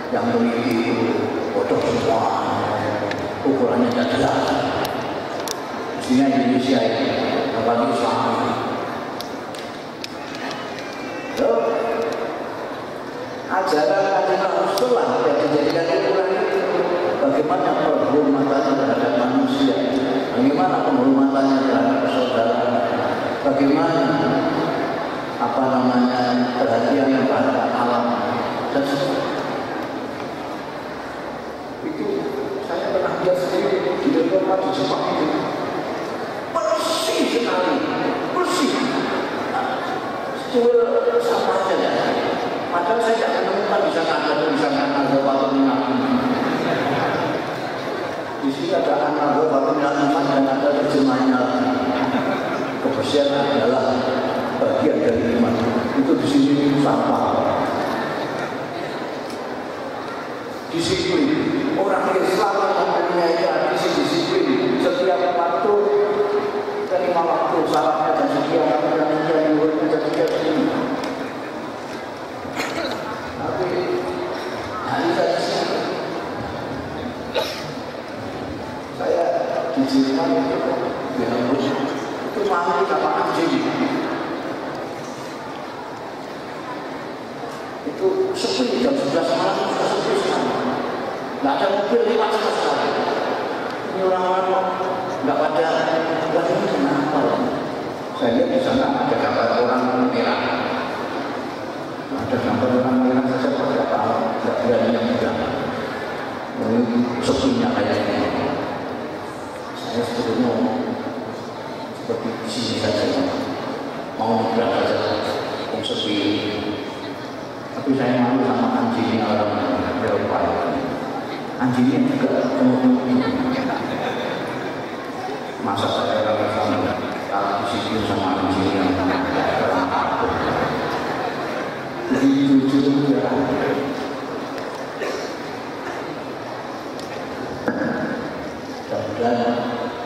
yang meneliti bodoh semua, ukurannya tidak jelas. Mestinya Indonesia ini apalagi Islam. Ajaran kanjeng Rasulullah yang dijadikan ukuran itu, bagaimana penghormatannya terhadap manusia, bagaimana penghormatannya terhadap persaudaraan, bagaimana perhatian terhadap alam dan semua. Itu saya pernah lihat sendiri di Eropa, di Jepang itu bersih sekali, bersih. Cuma sama saja. Padahal saya tidak menemukan di sana ada batu minyak. Di sini ada batu minyak dan ada terjemahnya. Kebersihan adalah bagian dari iman. Itu di sini sampah. Disiplin. Orang Islam mempunyai disiplin. Setiap waktu dari waktu salatnya dan sekian tapi hari saya di Jerman itu malu sama anjing. Itu sepi jam 11 malam sudah sepi sekali. Nggak ada mobil lewat sama sekali. Ini orang-orang nggak pada ini kenapa? Saya lihat di sana ada gambar orang merah. Ada gambar orang merah saja tidak tahu, tidak berani yang mudah. Sepinya kayak ini. Saya sebetulnya seperti di sini saja, mau berangkat saja, sepi. Tapi saya malu sama anjingnya orang Eropa. Anjingnya juga masa saya sama disiplin sama anjingnya orang takut. Jadi jujur ya. Dan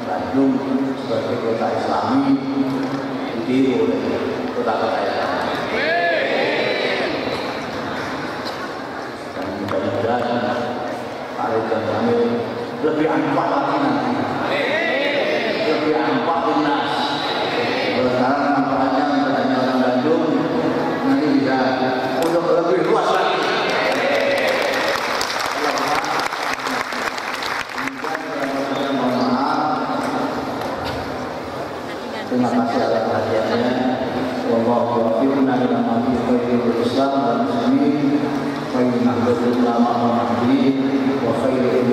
Bandung sebagai kota Islami ditiru oleh kota-kota Islam. Dan mudah-mudahan Arif dan kami lebih ampak lagi nanti, lebih ampak dinas. Sekarang manfaatnya hanya orang Bandung, nanti bisa untuk lebih luas lagi. Terima kasih atas perhatiannya. Wallahu a'lam bishawab. Islam dan muslimin. Wa inna lillahi wa inna ilaihi raji'un. Wa khairu